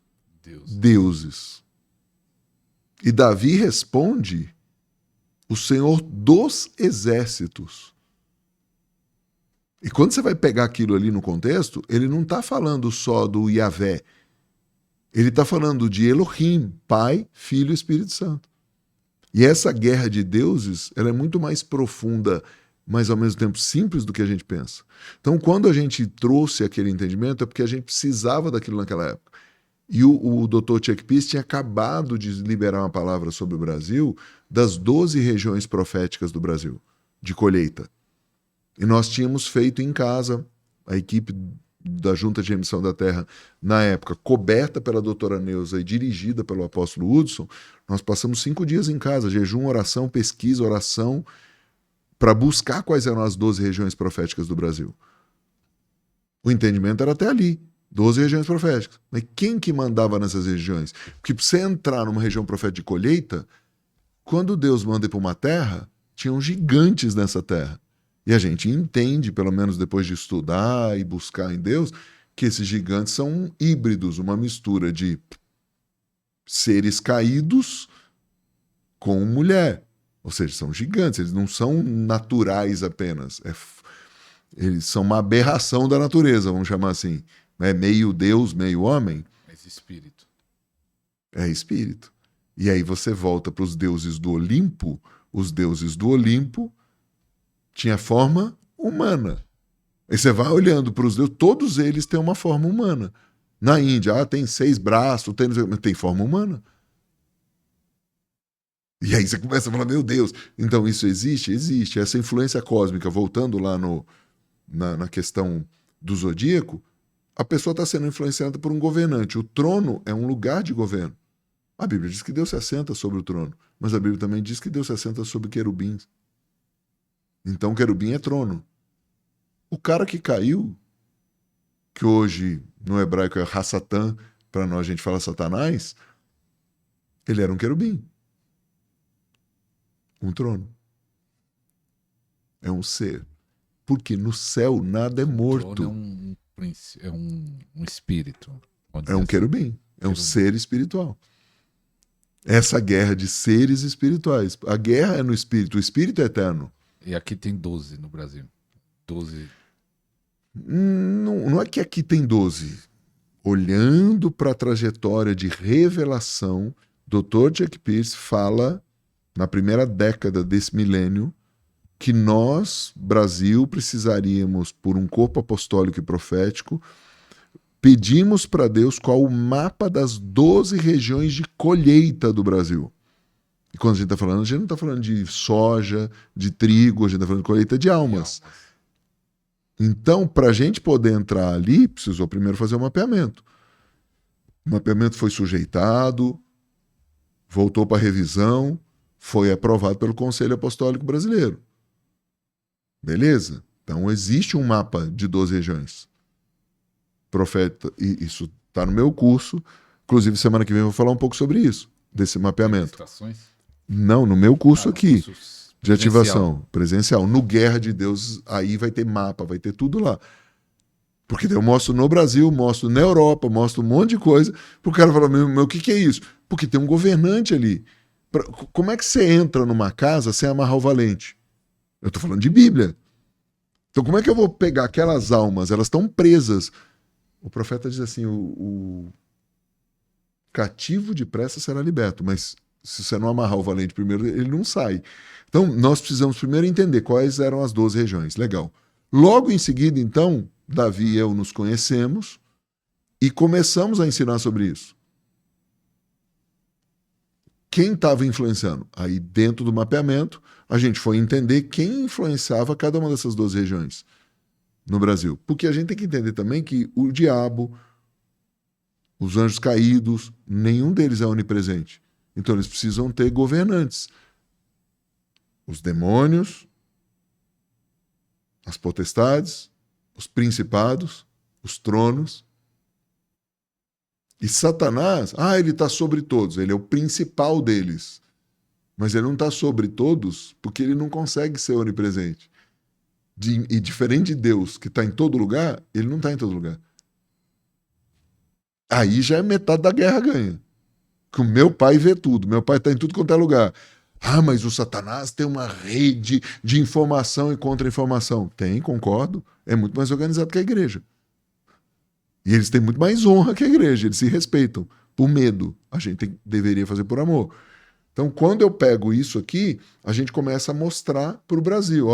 deuses. E Davi responde: o Senhor dos exércitos. E quando você vai pegar aquilo ali no contexto, ele não está falando só do Yahvé. Ele está falando de Elohim, Pai, Filho e Espírito Santo. E essa guerra de deuses, ela é muito mais profunda, mas ao mesmo tempo simples do que a gente pensa. Então, quando a gente trouxe aquele entendimento, é porque a gente precisava daquilo naquela época. E o Dr. Chuck Peace tinha acabado de liberar uma palavra sobre o Brasil das 12 regiões proféticas do Brasil, de colheita. E nós tínhamos feito em casa, a equipe da Junta de Remissão da Terra, na época, coberta pela doutora Neuza e dirigida pelo apóstolo Hudson, nós passamos 5 dias em casa, jejum, oração, pesquisa, oração, para buscar quais eram as 12 regiões proféticas do Brasil. O entendimento era até ali. 12 regiões proféticas. Mas quem que mandava nessas regiões? Porque para você entrar numa região profética de colheita, quando Deus manda ir para uma terra, tinham gigantes nessa terra. E a gente entende, pelo menos depois de estudar e buscar em Deus, que esses gigantes são híbridos, uma mistura de seres caídos com mulher. Ou seja, são gigantes, eles não são naturais apenas. Eles são uma aberração da natureza, vamos chamar assim. É meio Deus, meio homem. Mas espírito. É espírito. E aí você volta para os deuses do Olimpo. Os deuses do Olimpo tinham forma humana. Aí você vai olhando para os deuses, todos eles têm uma forma humana. Na Índia, tem 6 braços, tem forma humana. E aí você começa a falar, meu Deus, então isso existe? Existe. Essa influência cósmica, voltando lá na questão do zodíaco, a pessoa está sendo influenciada por um governante. O trono é um lugar de governo. A Bíblia diz que Deus se assenta sobre o trono, mas a Bíblia também diz que Deus se assenta sobre querubins. Então querubim é trono. O cara que caiu, que hoje no hebraico é Hassatan, para nós a gente fala Satanás, ele era um querubim. Um trono. É um ser. Porque no céu nada é O trono morto. é um espírito. Vamos É dizer um assim. querubim, é um Querubim. ser espiritual. Essa guerra de seres espirituais. A guerra é no espírito, o espírito é eterno. E aqui tem 12 no Brasil. 12. Não é que aqui tem 12. Olhando para a trajetória de revelação, Dr. Chuck Pierce fala, na primeira década desse milênio, que nós, Brasil, precisaríamos, por um corpo apostólico e profético, pedimos para Deus qual o mapa das 12 regiões de colheita do Brasil. E quando a gente está falando, a gente não está falando de soja, de trigo, a gente está falando de colheita de almas. Então, para a gente poder entrar ali, precisou primeiro fazer o mapeamento. O mapeamento foi sujeitado, voltou para revisão, foi aprovado pelo Conselho Apostólico Brasileiro. Beleza? Então, existe um mapa de 12 regiões. Profeta, e isso está no meu curso. Inclusive, semana que vem eu vou falar um pouco sobre isso, desse mapeamento. Não, no meu curso aqui, de ativação presencial. No Guerra de Deus, aí vai ter mapa, vai ter tudo lá. Porque eu mostro no Brasil, mostro na Europa, mostro um monte de coisa. Para o cara falar, meu, o que é isso? Porque tem um governante ali. Como é que você entra numa casa sem amarrar o valente? Eu estou falando de Bíblia. Então, como é que eu vou pegar aquelas almas? Elas estão presas. O profeta diz assim, o cativo depressa será liberto, mas se você não amarrar o valente primeiro, ele não sai. Então, nós precisamos primeiro entender quais eram as 12 regiões. Legal. Logo em seguida, então, Davi e eu nos conhecemos e começamos a ensinar sobre isso. Quem estava influenciando? Aí, dentro do mapeamento, a gente foi entender quem influenciava cada uma dessas 12 regiões no Brasil. Porque a gente tem que entender também que o diabo, os anjos caídos, nenhum deles é onipresente. Então eles precisam ter governantes. Os demônios, as potestades, os principados, os tronos. E Satanás, ele está sobre todos, ele é o principal deles. Mas ele não está sobre todos porque ele não consegue ser onipresente. E diferente de Deus, que está em todo lugar, ele não está em todo lugar. Aí já é metade da guerra ganha. Que o meu pai vê tudo, meu pai está em tudo quanto é lugar. Mas o Satanás tem uma rede de informação e contra-informação. Tem, concordo. É muito mais organizado que a igreja. E eles têm muito mais honra que a igreja, eles se respeitam por medo. A gente deveria fazer por amor. Então, quando eu pego isso aqui, a gente começa a mostrar para o Brasil.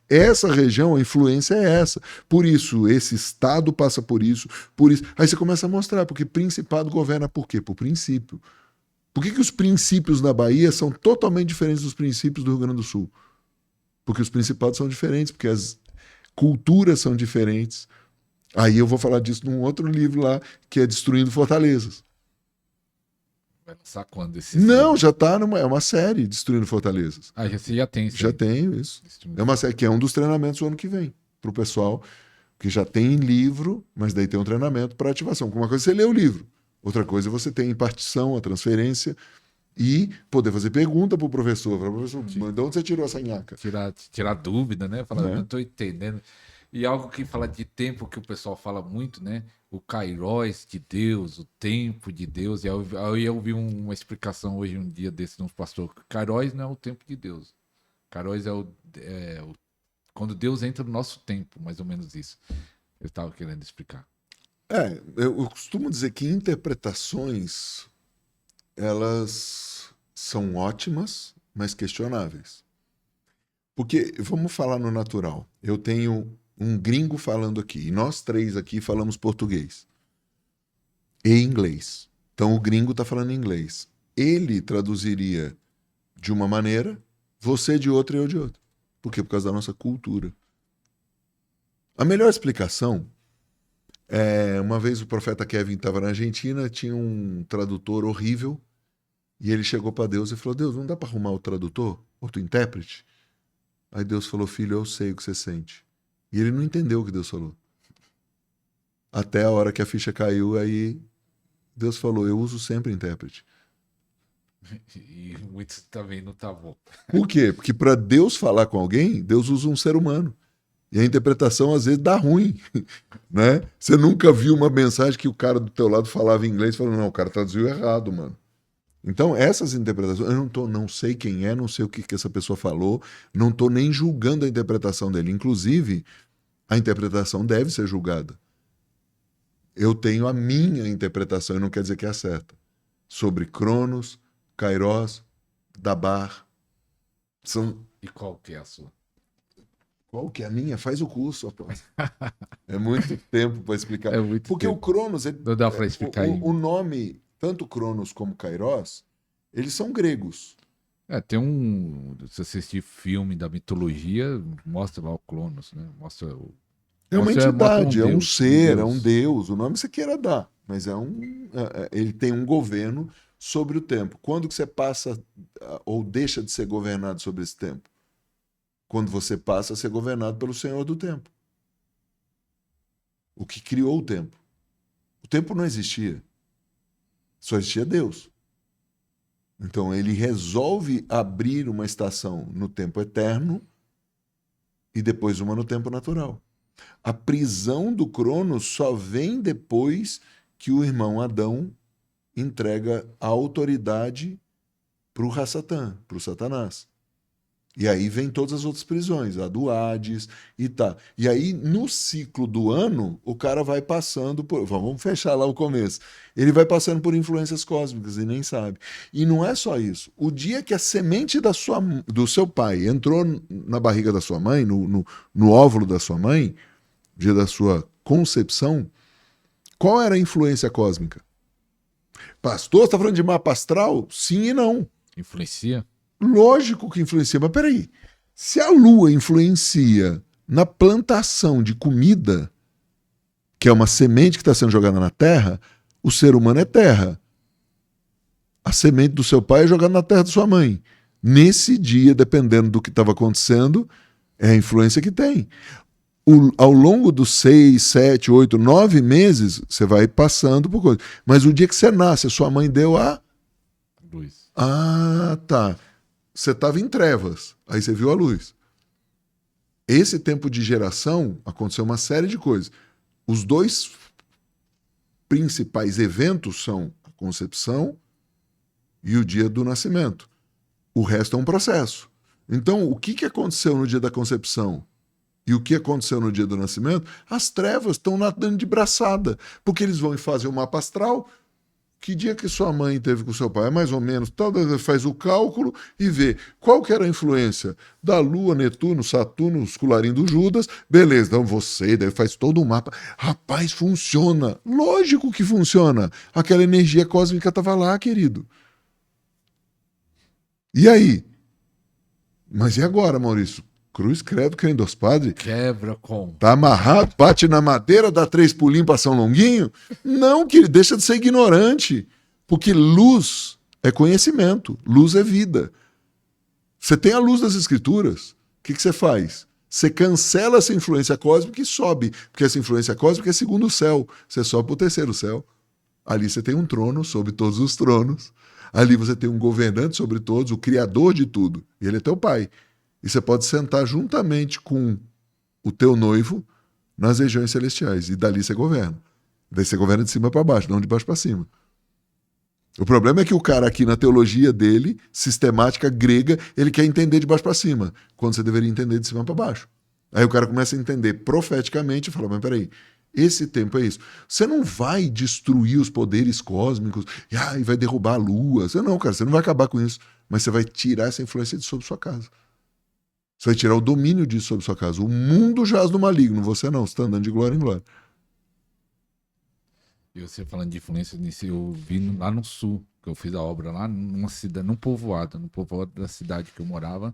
Essa região, a influência é essa. Por isso, esse estado passa por isso, por isso. Aí você começa a mostrar, porque principado governa por quê? Por princípio. Por que os princípios na Bahia são totalmente diferentes dos princípios do Rio Grande do Sul? Porque os principados são diferentes, porque as culturas são diferentes. Aí eu vou falar disso num outro livro lá, que é Destruindo Fortalezas. Vai lançar quando esse Não, livro? já está é uma série, Destruindo Fortalezas. Você já tem isso. Já tenho isso. É uma série que é um dos treinamentos do ano que vem, para o pessoal que já tem livro, mas daí tem um treinamento para ativação. Uma coisa é você ler o livro, outra coisa é você ter em partição a transferência e poder fazer pergunta para o professor. Professor, de onde você tirou essa nhaca? Tirar dúvida, né? Falar, É. não estou entendendo. E algo que fala de tempo, que o pessoal fala muito, né? O Kairos de Deus, o tempo de Deus. E aí eu vi uma explicação hoje, um dia desse, de um pastor. Kairos não é o tempo de Deus. Kairos quando Deus entra no nosso tempo, mais ou menos isso. Eu estava querendo explicar. Eu costumo dizer que interpretações, elas são ótimas, mas questionáveis. Porque, vamos falar no natural, eu tenho um gringo falando aqui, e nós três aqui falamos português e inglês. Então o gringo está falando inglês. Ele traduziria de uma maneira, você de outra e eu de outra. Por quê? Por causa da nossa cultura. A melhor explicação é, uma vez o profeta Kevin estava na Argentina, tinha um tradutor horrível, e ele chegou para Deus e falou, Deus, não dá para arrumar o tradutor, outro intérprete? Aí Deus falou, filho, eu sei o que você sente. E ele não entendeu o que Deus falou. Até a hora que a ficha caiu, aí Deus falou, eu uso sempre intérprete. E muitos também não tá bom. Por quê? Porque para Deus falar com alguém, Deus usa um ser humano. E a interpretação, às vezes, dá ruim, né? Você nunca viu uma mensagem que o cara do teu lado falava em inglês e falou, não, o cara traduziu errado, mano. Então, essas interpretações, eu não sei quem é, não sei o que essa pessoa falou, não estou nem julgando a interpretação dele. Inclusive, a interpretação deve ser julgada. Eu tenho a minha interpretação, e não quer dizer que é a certa, sobre Cronos, Kairos, Dabar. E qual que é a sua? Qual que é a minha? Faz o curso, rapaz. É muito tempo para explicar. É muito Porque tempo. o Cronos, Não dá para explicar o nome, tanto Cronos como Kairos, eles são gregos. Tem se você assistir filme da mitologia, mostra lá o Cronos, né? Mostra É uma mostra entidade, é um Deus, ser, é um deus, o nome você queira dar, mas ele tem um governo sobre o tempo. Quando que você passa ou deixa de ser governado sobre esse tempo? Quando você passa a ser governado pelo Senhor do tempo. O que criou o tempo. O tempo não existia. Só existia Deus. Então ele resolve abrir uma estação no tempo eterno e depois uma no tempo natural. A prisão do Cronos só vem depois que o irmão Adão entrega a autoridade para o Hassatan, para o Satanás. E aí vem todas as outras prisões, a do Hades e tá. E aí, no ciclo do ano, o cara vai passando por. Vamos fechar lá o começo. Ele vai passando por influências cósmicas e nem sabe. E não é só isso. O dia que a semente do seu pai entrou na barriga da sua mãe, no óvulo da sua mãe, dia da sua concepção, qual era a influência cósmica? Pastor, você está falando de mapa astral? Sim e não. Influencia? Lógico que influencia, mas peraí. Se a Lua influencia na plantação de comida, que é uma semente que está sendo jogada na Terra, o ser humano é terra. A semente do seu pai é jogada na terra da sua mãe. Nesse dia, dependendo do que estava acontecendo, é a influência que tem. Ao longo dos 6, 7, 8, 9 meses, você vai passando por coisas. Mas o dia que você nasce, a sua mãe deu a luz. Ah, tá. Você estava em trevas, aí você viu a luz. Esse tempo de geração aconteceu uma série de coisas. Os dois principais eventos são a concepção e o dia do nascimento. O resto é um processo. Então, o que aconteceu no dia da concepção e o que aconteceu no dia do nascimento? As trevas estão nadando de braçada, porque eles vão fazer o mapa astral. Que dia que sua mãe teve com seu pai? É mais ou menos. Faz o cálculo e vê qual que era a influência da Lua, Netuno, Saturno, os colarinhos do Judas. Beleza, então você daí faz todo um mapa. Rapaz, funciona. Lógico que funciona. Aquela energia cósmica estava lá, querido. E aí? Mas e agora, Maurício? Cruz, credo, crendo aos padres. Quebra com. Tá amarrado, bate na madeira, dá 3 pulinhos para São Longuinho? Não, que ele deixa de ser ignorante. Porque luz é conhecimento, luz é vida. Você tem a luz das escrituras. O que você faz? Você cancela essa influência cósmica e sobe. Porque essa influência cósmica é segundo o céu. Você sobe para o terceiro céu. Ali você tem um trono sobre todos os tronos. Ali você tem um governante sobre todos, o criador de tudo. E ele é teu pai. E você pode sentar juntamente com o teu noivo nas regiões celestiais. E dali você governa. Daí você governa de cima para baixo, não de baixo para cima. O problema é que o cara aqui na teologia dele, sistemática grega, ele quer entender de baixo para cima, quando você deveria entender de cima para baixo. Aí o cara começa a entender profeticamente e fala, mas peraí, esse tempo é isso. Você não vai destruir os poderes cósmicos e vai derrubar a lua. Não, cara, você não vai acabar com isso. Mas você vai tirar essa influência de sobre sua casa. Você vai tirar o domínio disso sobre sua casa. O mundo jaz no maligno, você não, você está andando de glória em glória. E você falando de influência nisso, eu vi lá no sul, que eu fiz a obra lá numa cidade, no povoado da cidade que eu morava.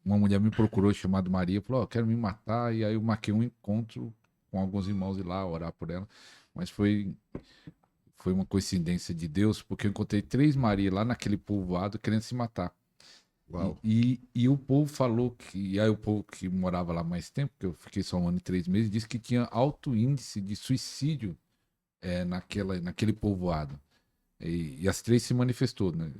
Uma mulher me procurou, chamada Maria, falou, quero me matar, e aí eu marquei um encontro com alguns irmãos ir lá orar por ela. Mas foi uma coincidência de Deus, porque eu encontrei 3 Marias lá naquele povoado querendo se matar. Uau. E o povo falou que... E aí o povo que morava lá mais tempo, que eu fiquei só 1 ano e 3 meses, disse que tinha alto índice de suicídio naquele povoado. E as 3 se manifestou, né?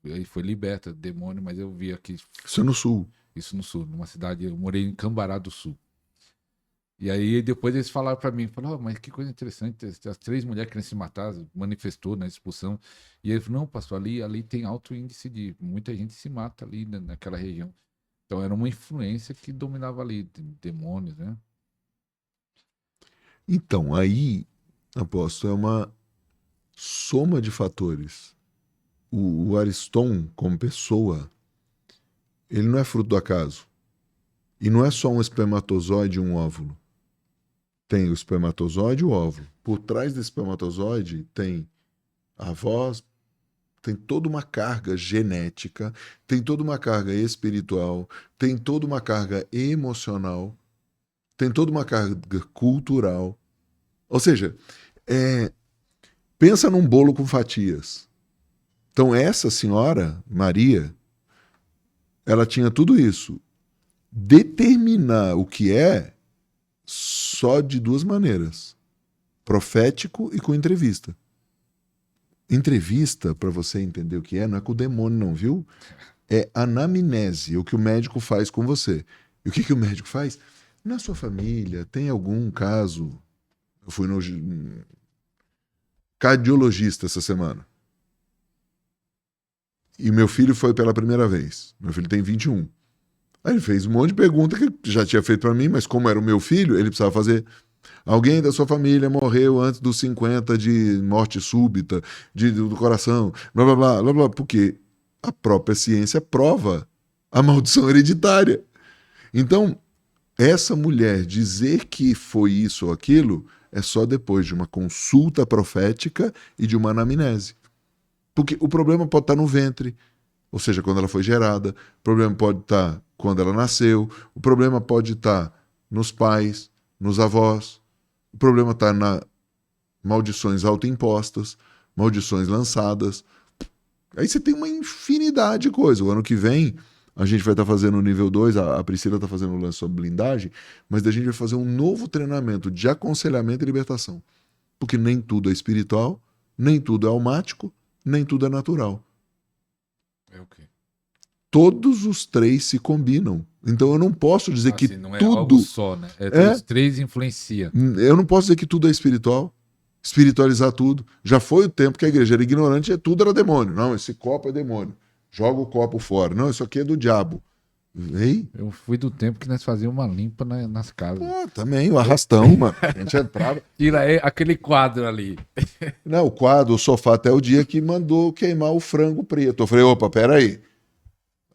Aí foi liberta, demônio, mas eu vi aqui... Isso é no sul. Isso no sul, numa cidade, eu morei em Cambará do Sul. E aí depois eles falaram pra mim, falaram, mas que coisa interessante, as 3 mulheres querem se matar, manifestou na expulsão. E ele falou, não, pastor, ali tem alto índice de, muita gente se mata ali naquela região. Então era uma influência que dominava ali, demônios, né? Então, aí, apóstolo, é uma soma de fatores. O Ariston, como pessoa, ele não é fruto do acaso. E não é só um espermatozoide e um óvulo. Tem o espermatozoide e o óvulo. Por trás do espermatozoide tem a voz, tem toda uma carga genética, tem toda uma carga espiritual, tem toda uma carga emocional, tem toda uma carga cultural. Ou seja, pensa num bolo com fatias. Então, essa senhora, Maria, ela tinha tudo isso. Determinar o que é só de 2 maneiras: profético e com entrevista. Entrevista, para você entender o que é, não é com o demônio, não, viu? É anamnese, o que o médico faz com você. E o que o médico faz? Na sua família, tem algum caso? Eu fui no cardiologista essa semana. E meu filho foi pela primeira vez. Meu filho tem 21. Aí ele fez um monte de pergunta que já tinha feito para mim, mas como era o meu filho, ele precisava fazer. Alguém da sua família morreu antes dos 50 de morte súbita, do coração, blá, blá, blá, blá, blá, porque a própria ciência prova a maldição hereditária. Então, essa mulher dizer que foi isso ou aquilo é só depois de uma consulta profética e de uma anamnese. Porque o problema pode estar no ventre, ou seja, quando ela foi gerada, o problema pode estar quando ela nasceu, o problema pode estar nos pais, nos avós, o problema está nas maldições autoimpostas, maldições lançadas. Aí você tem uma infinidade de coisas. O ano que vem a gente vai estar fazendo o nível 2, a Priscila está fazendo o lance sobre blindagem, mas a gente vai fazer um novo treinamento de aconselhamento e libertação. Porque nem tudo é espiritual, nem tudo é almático, nem tudo é natural. É o quê? Todos os 3 se combinam. Então eu não posso dizer que não é tudo... algo só, né? Os 3 influenciam. Eu não posso dizer que tudo é espiritual, espiritualizar tudo. Já foi o tempo que a igreja era ignorante e tudo era demônio. Não, esse copo é demônio. Joga o copo fora. Não, isso aqui é do diabo. Ei? Eu fui do tempo que nós fazíamos uma limpa nas casas. Pô, também, o arrastão, mano. A gente entrava. Tira aquele quadro ali. Não, o quadro, o sofá, até o dia que mandou queimar o frango preto. Eu falei, opa, peraí.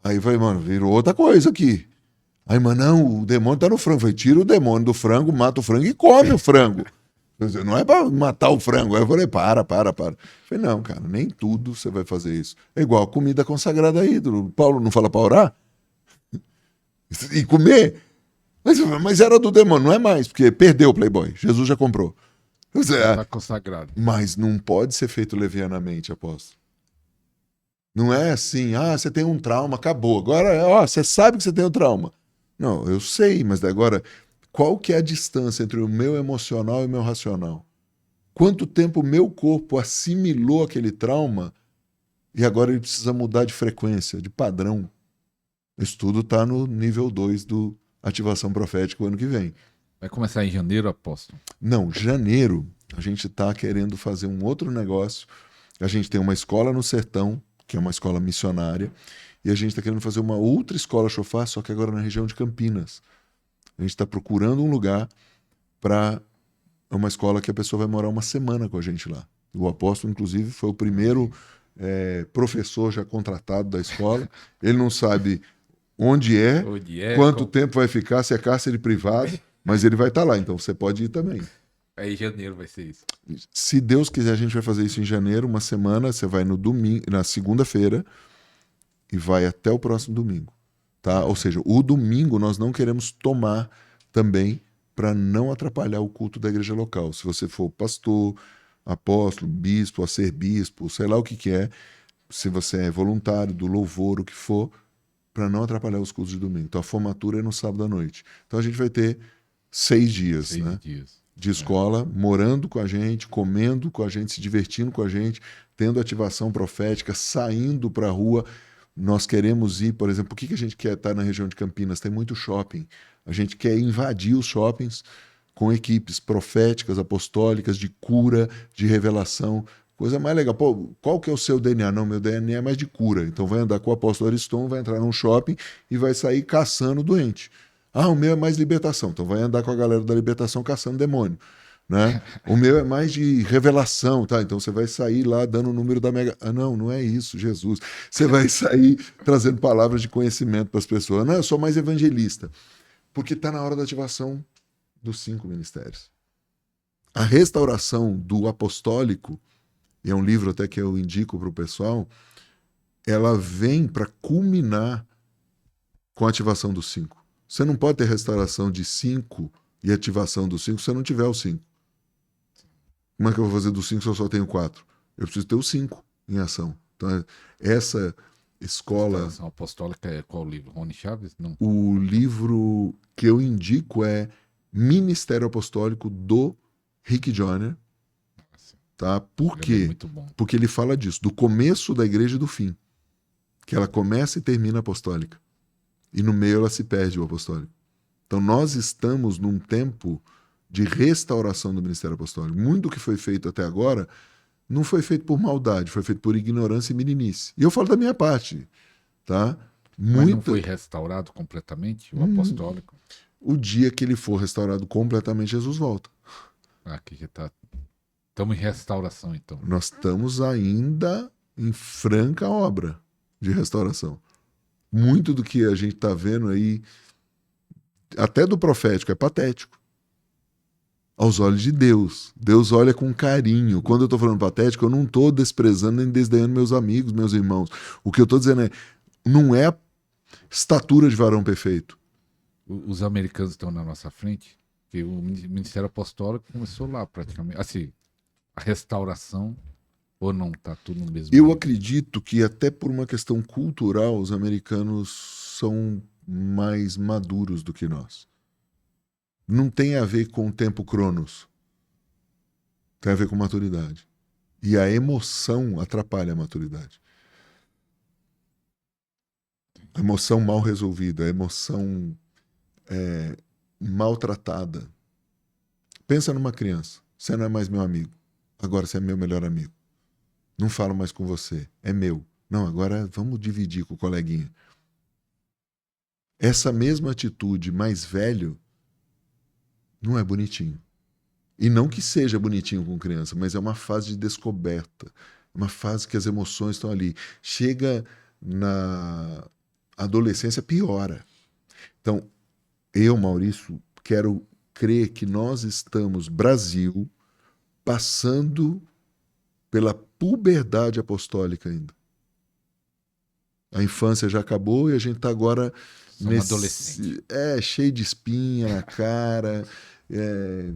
Aí eu falei, mano, virou outra coisa aqui. Aí, mano, não, o demônio tá no frango. Eu falei, tira o demônio do frango, mata o frango e come o frango. Não é pra matar o frango. Aí eu falei, para. Eu falei, não, cara, nem tudo você vai fazer isso. É igual comida consagrada a ídolo. Paulo não fala pra orar? E comer? Mas era do demônio, não é mais, porque perdeu o Playboy. Jesus já comprou. Está consagrado. Mas não pode ser feito levianamente, apóstolo. Não é assim, você tem um trauma, acabou. Agora, você sabe que você tem um trauma. Não, eu sei, mas agora, qual que é a distância entre o meu emocional e o meu racional? Quanto tempo o meu corpo assimilou aquele trauma e agora ele precisa mudar de frequência, de padrão? Isso tudo está no nível 2 do Ativação Profética o ano que vem. Vai começar em janeiro, apóstolo? Não, janeiro a gente está querendo fazer um outro negócio. A gente tem uma escola no sertão, que é uma escola missionária, e a gente está querendo fazer uma outra escola Shofar, só que agora na região de Campinas. A gente está procurando um lugar para uma escola que a pessoa vai morar uma semana com a gente lá. O apóstolo, inclusive, foi o primeiro professor já contratado da escola. Ele não sabe onde é, quanto tempo vai ficar, se é cárcere privado, mas ele vai estar lá, então você pode ir também. Aí em janeiro vai ser isso. Se Deus quiser, a gente vai fazer isso em janeiro, uma semana, você vai no domingo, na segunda-feira e vai até o próximo domingo. Tá? Ou seja, o domingo nós não queremos tomar também para não atrapalhar o culto da igreja local. Se você for pastor, apóstolo, bispo, arcebispo, sei lá o que é, se você é voluntário do louvor, o que for, para não atrapalhar os cultos de domingo. Então a formatura é no sábado à noite. Então a gente vai ter 6 dias, 6 dias de escola, morando com a gente, comendo com a gente, se divertindo com a gente, tendo ativação profética, saindo para a rua, Nós queremos ir, por exemplo, por que a gente quer estar na região de Campinas? Tem muito shopping. A gente quer invadir os shoppings com equipes proféticas, apostólicas, de cura, de revelação. Coisa mais legal. Pô, qual que é o seu DNA? Não, meu DNA é mais de cura. Então vai andar com o apóstolo Ariston, vai entrar num shopping e vai sair caçando doente. Ah, o meu é mais libertação. Então vai andar com a galera da libertação caçando demônio. Né? O meu é mais de revelação, tá? Então você vai sair lá dando o número da mega. Ah, não, não é isso, Jesus. Você vai sair trazendo palavras de conhecimento para as pessoas. Não, eu sou mais evangelista. Porque está na hora da ativação dos 5 ministérios. A restauração do apostólico, e é um livro até que eu indico para o pessoal, ela vem para culminar com a ativação dos 5. Você não pode ter restauração de 5 e ativação dos 5 se você não tiver os 5. Como é que eu vou fazer dos 5 se eu só tenho 4? Eu preciso ter os 5 em ação. Então, essa escola... Restauração apostólica é qual livro? Rony Chaves? Não. O livro que eu indico é Ministério Apostólico do Rick Joyner. Tá? Por quê? Muito bom. Porque ele fala disso, do começo da igreja e do fim. Que ela começa e termina apostólica. E no meio ela se perde o apostólico. Então nós estamos num tempo de restauração do ministério apostólico. Muito do que foi feito até agora não foi feito por maldade, foi feito por ignorância e meninice. E eu falo da minha parte, tá? Mas não foi restaurado completamente o apostólico? O dia que ele for restaurado completamente, Jesus volta. Aqui que tá. Estamos em restauração, então. Nós estamos ainda em franca obra de restauração. Muito do que a gente está vendo aí, até do profético, é patético. Aos olhos de Deus. Deus olha com carinho. Quando eu estou falando patético, eu não estou desprezando nem desdenhando meus amigos, meus irmãos. O que eu estou dizendo é, não é a estatura de varão perfeito. Os americanos estão na nossa frente, que o Ministério Apostólico começou lá praticamente. Assim, a restauração, ou não, está tudo no mesmo Eu nível? acredito que até por uma questão cultural, os americanos são mais maduros do que nós. Não tem a ver com o tempo cronos. Tem a ver com maturidade. E a emoção atrapalha a maturidade. A emoção mal resolvida, a emoção maltratada. Pensa numa criança. Você não é mais meu amigo. Agora você é meu melhor amigo. Não falo mais com você. É meu. Não, agora vamos dividir com o coleguinha. Essa mesma atitude mais velho não é bonitinho. E não que seja bonitinho com criança, mas é uma fase de descoberta. Uma fase que as emoções estão ali. Chega na adolescência, piora. Então, eu, Maurício, quero crer que nós estamos, Brasil, passando pela puberdade apostólica ainda. A infância já acabou e a gente está agora Adolescente. cheio de espinha na cara,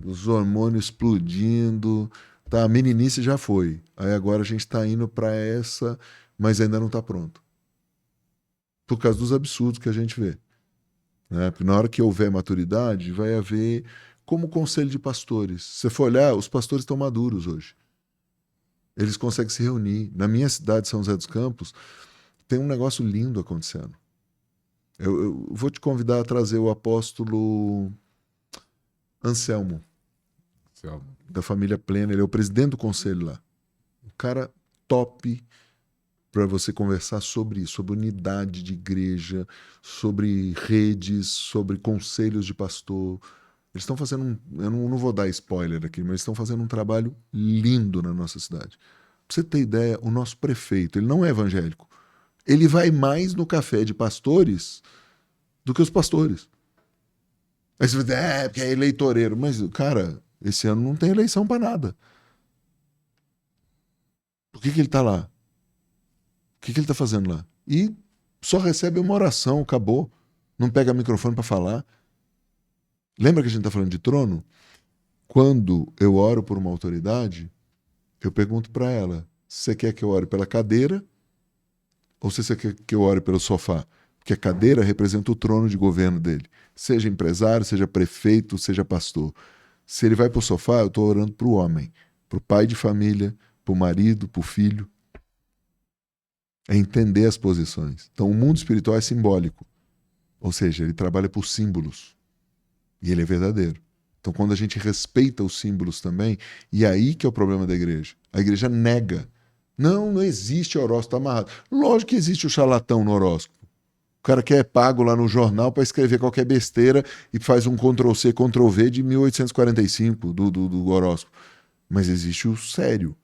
os hormônios explodindo. Tá, a meninice já foi. Aí agora a gente está indo para essa, mas ainda não está pronto. Por causa dos absurdos que a gente vê. Né? Porque na hora que houver maturidade, vai haver como conselho de pastores. Se você for olhar, os pastores estão maduros hoje. Eles conseguem se reunir. Na minha cidade, São José dos Campos, tem um negócio lindo acontecendo. Eu vou te convidar a trazer o apóstolo Anselmo, da família Plena. Ele é o presidente do conselho lá. Um cara top para você conversar sobre isso, sobre unidade de igreja, sobre redes, sobre conselhos de pastor. Eles estão fazendo eu não vou dar spoiler aqui, mas estão fazendo um trabalho lindo na nossa cidade. Pra você ter ideia, o nosso prefeito, ele não é evangélico. Ele vai mais no café de pastores do que os pastores. Aí você vai dizer, porque é eleitoreiro. Mas, cara, esse ano não tem eleição para nada. Por que ele está lá? O que ele está fazendo lá? E só recebe uma oração, acabou. Não pega microfone para falar. Lembra que a gente está falando de trono? Quando eu oro por uma autoridade, eu pergunto para ela, você quer que eu ore pela cadeira ou você quer que eu ore pelo sofá? Porque a cadeira representa o trono de governo dele. Seja empresário, seja prefeito, seja pastor. Se ele vai para o sofá, eu estou orando para o homem, para o pai de família, para o marido, para o filho. É entender as posições. Então, o mundo espiritual é simbólico. Ou seja, ele trabalha por símbolos. E ele é verdadeiro. Então, quando a gente respeita os símbolos também, e aí que é o problema da igreja. A igreja nega. Não existe horóscopo, está amarrado. Lógico que existe o charlatão no horóscopo. O cara que é pago lá no jornal para escrever qualquer besteira e faz um Ctrl-C, Ctrl-V de 1845 do horóscopo. Mas existe o sério.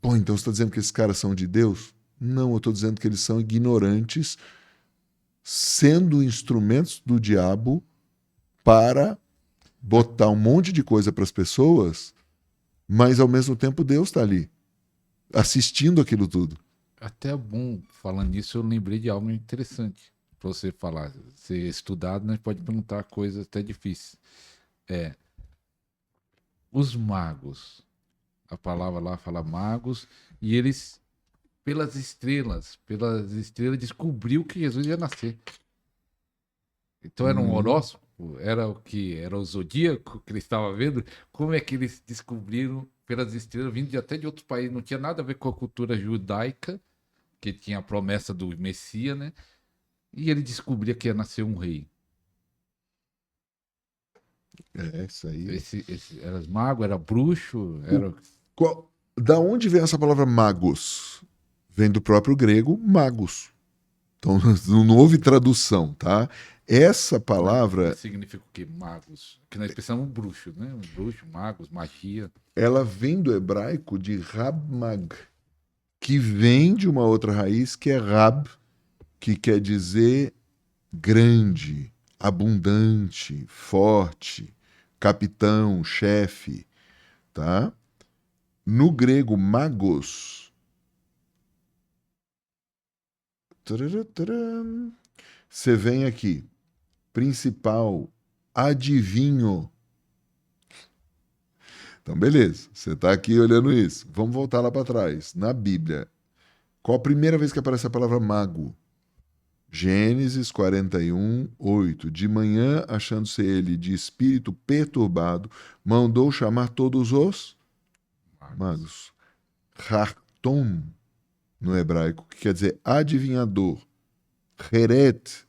Pô, então você está dizendo que esses caras são de Deus? Não, eu estou dizendo que eles são ignorantes, sendo instrumentos do diabo para botar um monte de coisa para as pessoas, mas ao mesmo tempo Deus está ali, assistindo aquilo tudo. Até bom, falando nisso, eu lembrei de algo interessante para você falar. Ser estudado, né, pode perguntar coisas até difíceis. Os magos, a palavra lá fala magos, e eles, pelas estrelas, descobriu que Jesus ia nascer. Então era um horóscopo, era o que? Era o zodíaco que eles estavam vendo? Como é que eles descobriram pelas estrelas, vindo até de outros países? Não tinha nada a ver com a cultura judaica, que tinha a promessa do Messias, né? E ele descobria que ia nascer um rei. Isso aí. Era mago, era bruxo, era... Da onde vem essa palavra magos? Vem do próprio grego magos. Então não houve tradução, tá? Essa palavra... significa o quê? Magos. Que nós pensamos bruxo, né? Bruxo, magos, magia. Ela vem do hebraico de Rab-Mag, que vem de uma outra raiz que é Rab, que quer dizer grande, abundante, forte, capitão, chefe, tá? No grego, magos, você vem aqui, principal, adivinho. Então, beleza, você está aqui olhando isso. Vamos voltar lá para trás. Na Bíblia, qual a primeira vez que aparece a palavra mago? Gênesis 41, 8. De manhã, achando-se ele de espírito perturbado, mandou chamar todos os magos. Hartom, no hebraico, que quer dizer adivinhador. Heret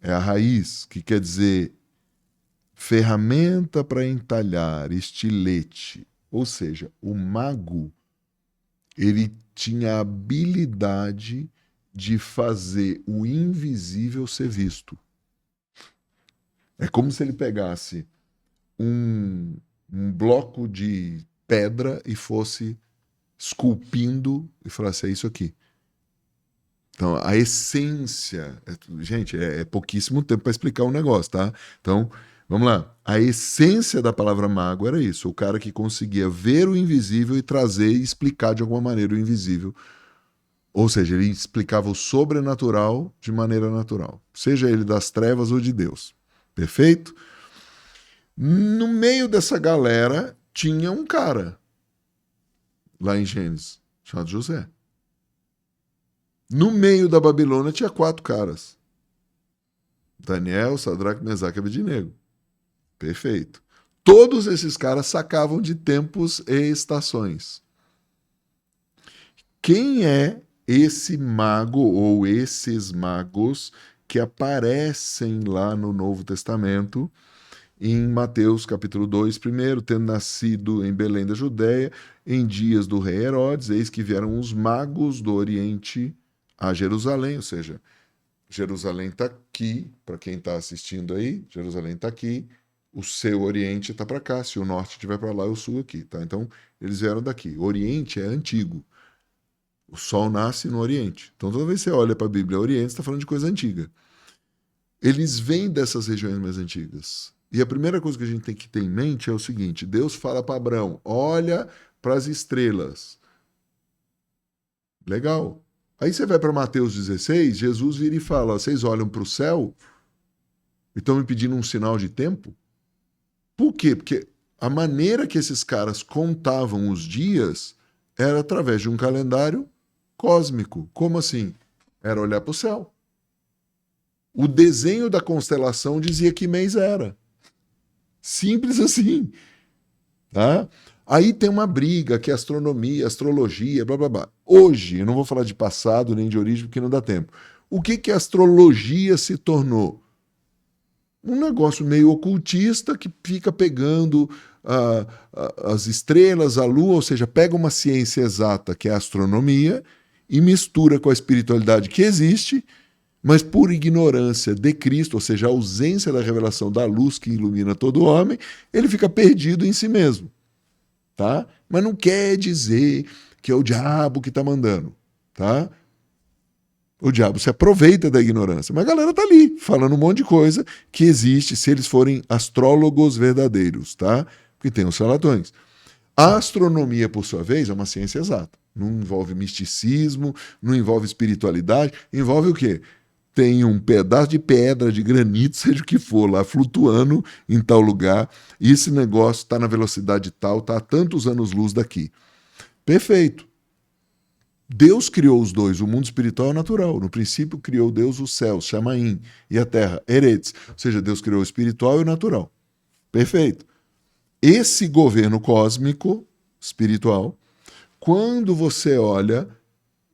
é a raiz, que quer dizer ferramenta para entalhar, estilete. Ou seja, o mago, ele tinha a habilidade de fazer o invisível ser visto. É como se ele pegasse um bloco de pedra e fosse esculpindo e falasse, é isso aqui. Então, a essência... Gente, é pouquíssimo tempo para explicar um negócio, tá? Então, vamos lá. A essência da palavra mago era isso. O cara que conseguia ver o invisível e trazer e explicar de alguma maneira o invisível. Ou seja, ele explicava o sobrenatural de maneira natural. Seja ele das trevas ou de Deus. Perfeito? No meio dessa galera tinha um cara, lá em Gênesis, chamado José. No meio da Babilônia tinha 4 caras. Daniel, Sadraque, Mesaque e Abednego. Perfeito. Todos esses caras sacavam de tempos e estações. Quem é esse mago ou esses magos que aparecem lá no Novo Testamento, em Mateus capítulo 2, primeiro, tendo nascido em Belém da Judéia, em dias do rei Herodes, eis que vieram os magos do Oriente a Jerusalém, ou seja, Jerusalém está aqui, para quem está assistindo aí, Jerusalém está aqui, o seu Oriente está para cá, se o Norte estiver para lá, o Sul aqui, tá? Então, eles vieram daqui. O Oriente é antigo. O sol nasce no Oriente. Então, toda vez que você olha para a Bíblia Oriente, você está falando de coisa antiga. Eles vêm dessas regiões mais antigas. E a primeira coisa que a gente tem que ter em mente é o seguinte: Deus fala para Abraão, olha para as estrelas. Legal. Aí você vai para Mateus 16, Jesus vira e fala, vocês olham para o céu e estão me pedindo um sinal de tempo? Por quê? Porque a maneira que esses caras contavam os dias era através de um calendário cósmico. Como assim? Era olhar para o céu. O desenho da constelação dizia que mês era. Simples assim. Tá? Aí tem uma briga que é astronomia, astrologia, blá blá blá. Hoje, eu não vou falar de passado nem de origem, porque não dá tempo. O que a astrologia se tornou? Um negócio meio ocultista que fica pegando as estrelas, a lua, ou seja, pega uma ciência exata, que é a astronomia, e mistura com a espiritualidade que existe, mas por ignorância de Cristo, ou seja, a ausência da revelação da luz que ilumina todo homem, ele fica perdido em si mesmo. Tá? Mas não quer dizer que é o diabo que está mandando. Tá? O diabo se aproveita da ignorância. Mas a galera tá ali, falando um monte de coisa que existe se eles forem astrólogos verdadeiros, tá? Porque tem os charlatões. A astronomia, por sua vez, é uma ciência exata. Não envolve misticismo, não envolve espiritualidade. Envolve o quê? Tem um pedaço de pedra, de granito, seja o que for, lá flutuando em tal lugar, e esse negócio está na velocidade tal, está a tantos anos-luz daqui. Perfeito. Deus criou os dois, o mundo espiritual e o natural. No princípio criou Deus os céus, Shamaim, e a terra, Eretz. Ou seja, Deus criou o espiritual e o natural. Perfeito. Esse governo cósmico, espiritual, quando você olha,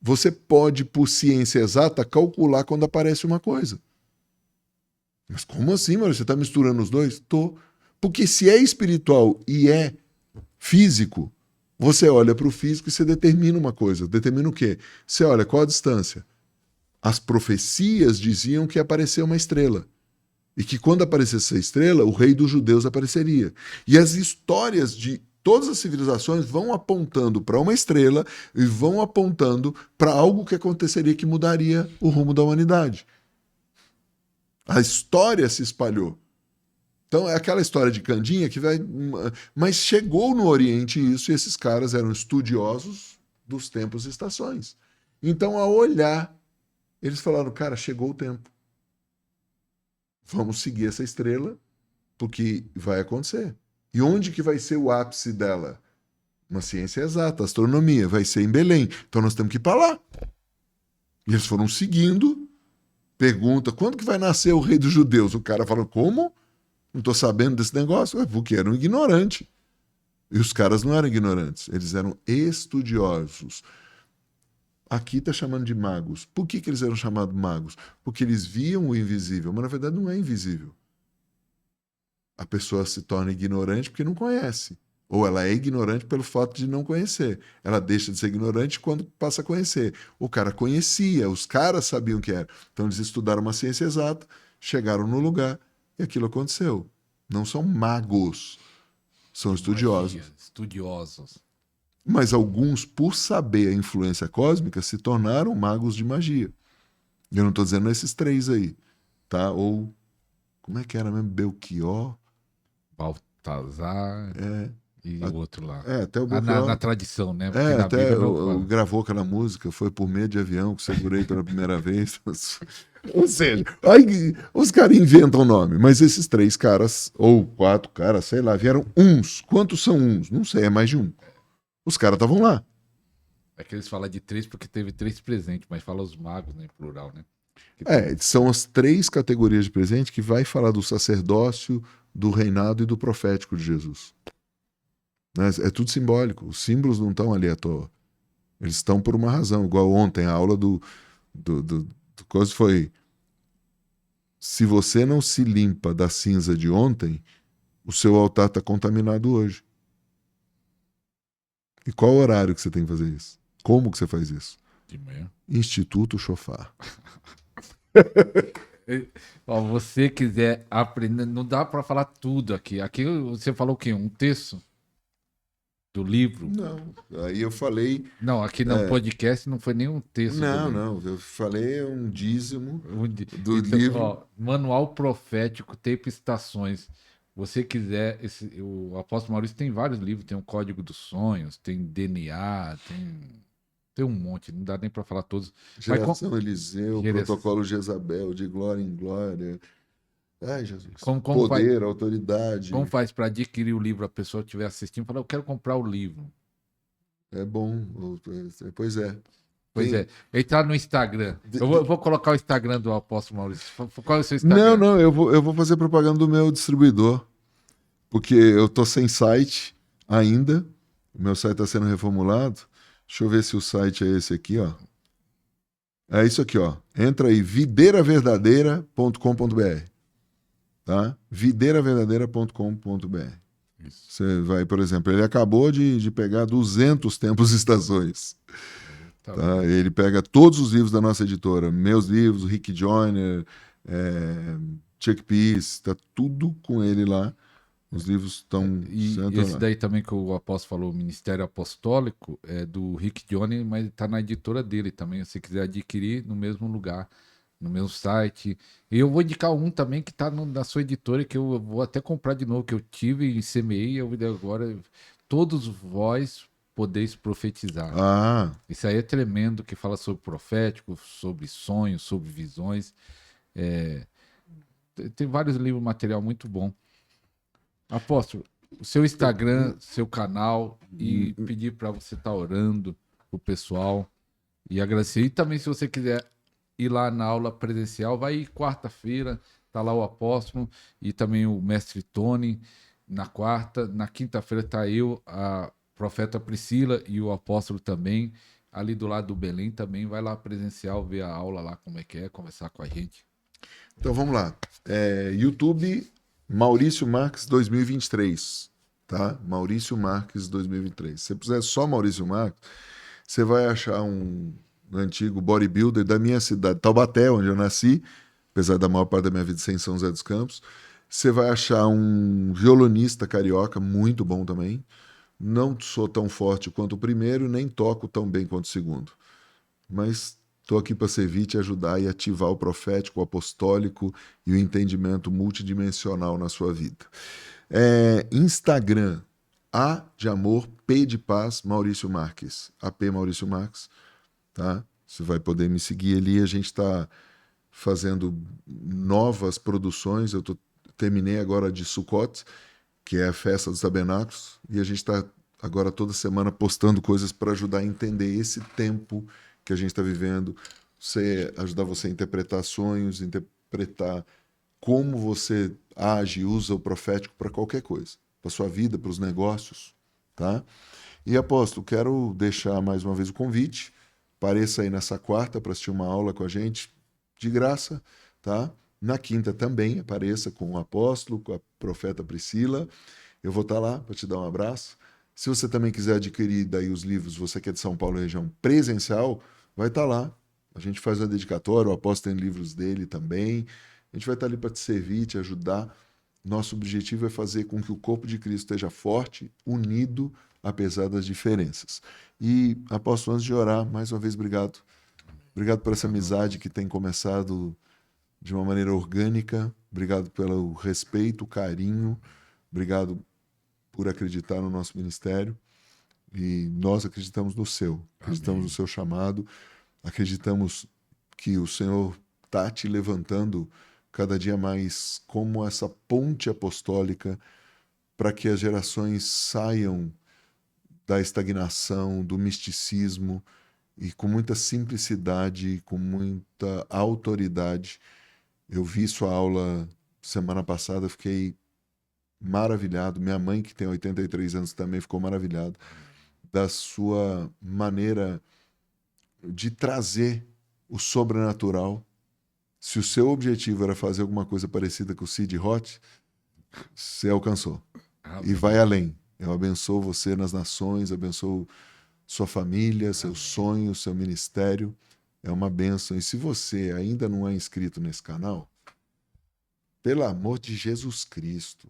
você pode, por ciência exata, calcular quando aparece uma coisa. Mas como assim, mano? Você está misturando os dois? Tô. Porque se é espiritual e é físico, você olha para o físico e você determina uma coisa. Determina o quê? Você olha qual a distância. As profecias diziam que ia aparecer uma estrela. E que quando aparecesse essa estrela, o rei dos judeus apareceria. E as histórias de todas as civilizações vão apontando para uma estrela e vão apontando para algo que aconteceria que mudaria o rumo da humanidade. A história se espalhou. Então é aquela história de Candinha que vai... Mas chegou no Oriente isso, e esses caras eram estudiosos dos tempos e estações. Então, ao olhar, eles falaram, cara, chegou o tempo. Vamos seguir essa estrela, porque vai acontecer. E onde que vai ser o ápice dela? Uma ciência exata, astronomia, vai ser em Belém. Então nós temos que ir para lá. E eles foram seguindo, pergunta, quando que vai nascer o rei dos judeus? O cara fala, como? Não estou sabendo desse negócio. Porque eram ignorantes. E os caras não eram ignorantes, eles eram estudiosos. Aqui está chamando de magos. Por que eles eram chamados magos? Porque eles viam o invisível, mas na verdade não é invisível. A pessoa se torna ignorante porque não conhece. Ou ela é ignorante pelo fato de não conhecer. Ela deixa de ser ignorante quando passa a conhecer. O cara conhecia, os caras sabiam o que era. Então eles estudaram uma ciência exata, chegaram no lugar e aquilo aconteceu. Não são magos, são estudiosos. Magia, estudiosos. Mas alguns, por saber a influência cósmica, se tornaram magos de magia. Eu não estou dizendo esses três aí, tá? Ou, como é que era mesmo? Belchior? Baltazar e o outro lá. Até o Belchior. Na tradição, né? Porque na até gravou aquela música, foi por meio de avião que segurei pela primeira vez. Ou seja, aí, os caras inventam o nome, mas esses três caras, ou quatro caras, sei lá, vieram uns. Quantos são uns? Não sei, é mais de um. Os caras estavam lá. É que eles falam de três porque teve três presentes, mas fala os magos, né, em plural, né? São as três categorias de presente que vai falar do sacerdócio, do reinado e do profético de Jesus. Né? É tudo simbólico. Os símbolos não estão ali à toa. Eles estão por uma razão. Igual ontem, a aula do coisa foi: se você não se limpa da cinza de ontem, o seu altar está contaminado hoje. E qual o horário que você tem que fazer isso? Como que você faz isso? De manhã. Instituto Chofar. Ó, você quiser aprender, não dá para falar tudo aqui. Aqui você falou o quê? Um terço do livro? Não, aí eu falei... Não, aqui no podcast não foi nem um terço. Não, eu falei um dízimo do livro. Ó, Manual Profético, Tempo e Estações. Você quiser, o Apóstolo Maurício tem vários livros, tem o Código dos Sonhos, tem DNA, tem um monte, não dá nem para falar todos. Geração Eliseu, Protocolo Jezabel, de glória em glória. Ai, Jesus. Poder, autoridade. Como faz para adquirir o livro? A pessoa estiver assistindo e falar, eu quero comprar o livro. É bom, pois é. Pois é. Entrar no Instagram. Eu vou colocar o Instagram do Apóstolo Maurício. Qual é o seu Instagram? Não, eu vou fazer propaganda do meu distribuidor. Porque eu tô sem site ainda. O meu site está sendo reformulado. Deixa eu ver se o site é esse aqui, ó. É isso aqui, ó. Entra aí, videiraverdadeira.com.br, tá? videiraverdadeira.com.br. Isso. Você vai, por exemplo, ele acabou de pegar 200 tempos e estações. Tá Tá? bem. Ele pega todos os livros da nossa editora, meus livros, Rick Joyner, Chuck Peace, tá tudo com ele lá. Os livros estão. E esse Lá. daí também que o apóstolo falou, o Ministério Apostólico, é do Rick Joyner, mas está na editora dele também. Se você quiser adquirir no mesmo lugar, no mesmo site. E eu vou indicar um também que está na sua editora, que eu vou até comprar de novo, que eu tive e semeei, eu agora. Todos vós podeis profetizar. Ah, Isso aí é tremendo, que fala sobre profético, sobre sonhos, sobre visões. Tem vários livros, material muito bom. Apóstolo, o seu Instagram, seu canal e pedir para você estar orando o pessoal e agradecer. E também, se você quiser ir lá na aula presencial, vai quarta-feira, tá lá o apóstolo e também o mestre Tony na quarta. Na quinta-feira tá eu, a profeta Priscila e o apóstolo também. Ali do lado do Belém também, vai lá presencial, ver a aula lá, como é que é, conversar com a gente. então vamos lá. YouTube, Maurício Marques 2023. Tá? Maurício Marques 2023. Se você puser só Maurício Marques, você vai achar um antigo bodybuilder da minha cidade, Taubaté, onde eu nasci, apesar da maior parte da minha vida ser em São José dos Campos. Você vai achar um violonista carioca, muito bom também. Não sou tão forte quanto o primeiro, nem toco tão bem quanto o segundo. Mas estou aqui para servir, te ajudar e ativar o profético, o apostólico e o entendimento multidimensional na sua vida. Instagram, A de amor, P de paz, Maurício Marques. AP Maurício Marques, tá? Você vai poder me seguir ali. A gente está fazendo novas produções. Terminei agora de Sukkot, que é a festa dos tabernáculos, e a gente está agora toda semana postando coisas para ajudar a entender esse tempo que a gente está vivendo, ajudar você a interpretar sonhos, interpretar como você age, usa o profético para qualquer coisa, para sua vida, para os negócios, tá? E apóstolo, quero deixar mais uma vez o convite, apareça aí nessa quarta para assistir uma aula com a gente, de graça, tá? Na quinta também apareça com o apóstolo, com a profeta Priscila. Eu vou estar lá para te dar um abraço. Se você também quiser adquirir daí os livros, você que é de São Paulo região presencial, vai estar lá. A gente faz a dedicatória, o apóstolo tem livros dele também. A gente vai estar ali para te servir, te ajudar. Nosso objetivo é fazer com que o corpo de Cristo esteja forte, unido, apesar das diferenças. E, apóstolo, antes de orar, mais uma vez, obrigado. Obrigado por essa amizade que tem começado de uma maneira orgânica. Obrigado pelo respeito, carinho. Obrigado por acreditar no nosso ministério. E nós acreditamos no seu. Acreditamos no seu chamado. Acreditamos que o Senhor está te levantando cada dia mais como essa ponte apostólica para que as gerações saiam da estagnação, do misticismo e com muita simplicidade, com muita autoridade. Eu vi sua aula semana passada, fiquei maravilhado. Minha mãe, que tem 83 anos, também ficou maravilhada da sua maneira de trazer o sobrenatural. Se o seu objetivo era fazer alguma coisa parecida com o Sid Roth, você alcançou. E vai além. Eu abençoo você nas nações, abençoo sua família, seus sonhos, seu ministério. É uma bênção. E se você ainda não é inscrito nesse canal, pelo amor de Jesus Cristo,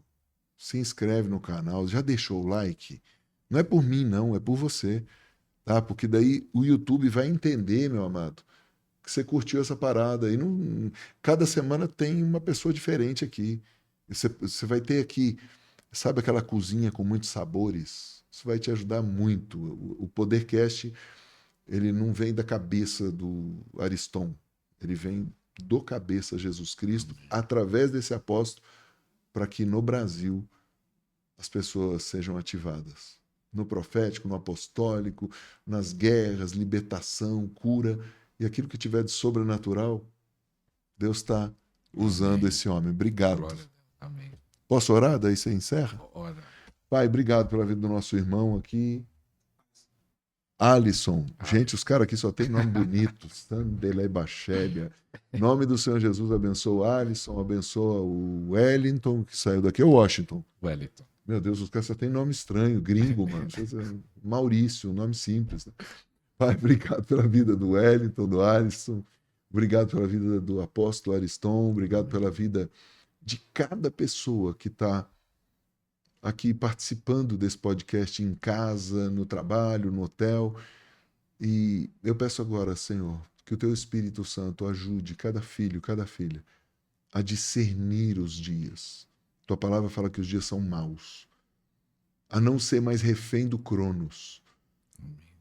se inscreve no canal, já deixou o like? Não é por mim, não, é por você. Tá? Porque daí o YouTube vai entender, meu amado, que você curtiu essa parada. E não, cada semana tem uma pessoa diferente aqui. Você vai ter aqui, sabe aquela cozinha com muitos sabores? Isso vai te ajudar muito. O Podercast, ele não vem da cabeça do Ariston, ele vem do cabeça Jesus Cristo, através desse apóstolo, para que no Brasil as pessoas sejam ativadas. No profético, no apostólico, nas guerras, libertação, cura. E aquilo que tiver de sobrenatural, Deus está usando esse homem. Obrigado. Amém. Posso orar? Daí você encerra? Ora. Pai, obrigado pela vida do nosso irmão aqui. Alisson. Gente, os caras aqui só tem nome bonito. Sandelei Bachébia. Nome do Senhor Jesus, abençoa o Alisson, abençoa o Wellington, que saiu daqui, ou Washington. Wellington. Meu Deus, os caras só tem nome estranho, gringo, mano. Maurício, um nome simples. Né? Pai, obrigado pela vida do Wellington, do Alisson. Obrigado pela vida do apóstolo Ariston. Obrigado pela vida de cada pessoa que está aqui participando desse podcast em casa, no trabalho, no hotel. E eu peço agora, Senhor, que o teu Espírito Santo ajude cada filho, cada filha a discernir os dias. Tua palavra fala que os dias são maus. A não ser mais refém do Cronos,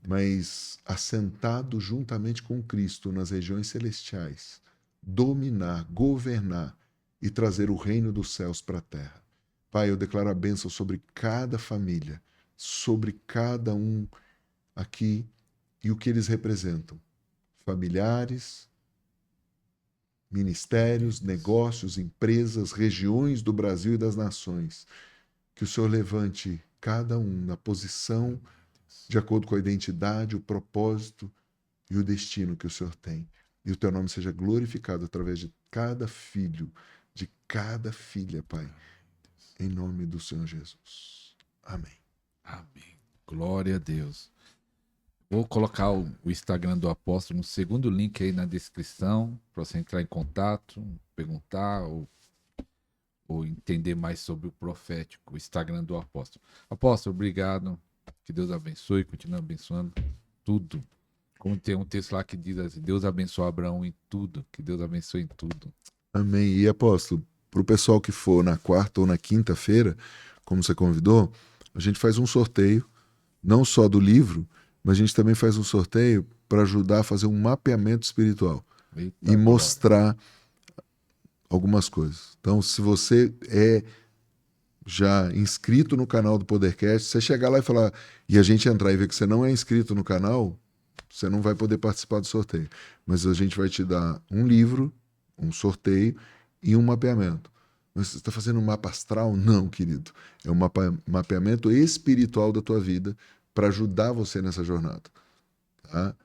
mas assentado juntamente com Cristo nas regiões celestiais, dominar, governar e trazer o reino dos céus para a terra. Pai, eu declaro a bênção sobre cada família, sobre cada um aqui e o que eles representam. Familiares, ministérios, negócios, empresas, regiões do Brasil e das nações. Que o Senhor levante cada um na posição de acordo com a identidade, o propósito e o destino que o Senhor tem. E o teu nome seja glorificado através de cada filho, de cada filha, Pai. Em nome do Senhor Jesus. Amém. Amém. Glória a Deus. Vou colocar o Instagram do apóstolo no segundo link aí na descrição, para você entrar em contato, perguntar ou entender mais sobre o profético, o Instagram do apóstolo. Apóstolo, obrigado. Que Deus abençoe, continue abençoando tudo. Como tem um texto lá que diz assim, Deus abençoa Abraão em tudo, que Deus abençoe em tudo. Amém. E apóstolo, para o pessoal que for na quarta ou na quinta-feira, como você convidou, a gente faz um sorteio, não só do livro, mas a gente também faz um sorteio para ajudar a fazer um mapeamento espiritual. Eita, e mostrar algumas coisas. Então, se você é já inscrito no canal do Podercast, você chegar lá e falar, e a gente entrar e ver que você não é inscrito no canal, você não vai poder participar do sorteio. Mas a gente vai te dar um livro, um sorteio e um mapeamento. Mas você está fazendo um mapa astral? Não, querido. É um mapeamento espiritual da tua vida para ajudar você nessa jornada. Tá?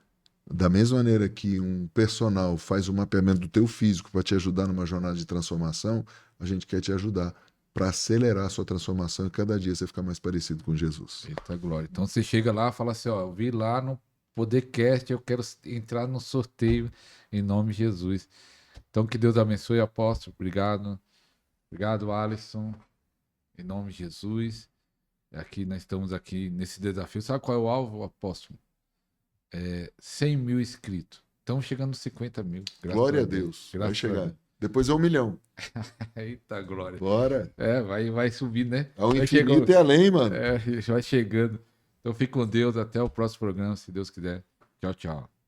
Da mesma maneira que um personal faz o mapeamento do teu físico para te ajudar numa jornada de transformação, a gente quer te ajudar para acelerar a sua transformação e cada dia você ficar mais parecido com Jesus. Eita glória. Então você chega lá e fala assim, ó, eu vi lá no Podercast, eu quero entrar no sorteio em nome de Jesus. Então que Deus abençoe, apóstolo. Obrigado. Obrigado, Alisson. Em nome de Jesus. Aqui nós estamos aqui nesse desafio. Sabe qual é o alvo, apóstolo? 100 mil inscritos. Estamos chegando nos 50 mil. Glória a Deus. Vai chegar. Depois é 1 milhão. Eita, glória. Bora. Vai subir, né? Ao infinito e além, mano. Vai chegando. Então fique com Deus. Até o próximo programa, se Deus quiser. Tchau, tchau.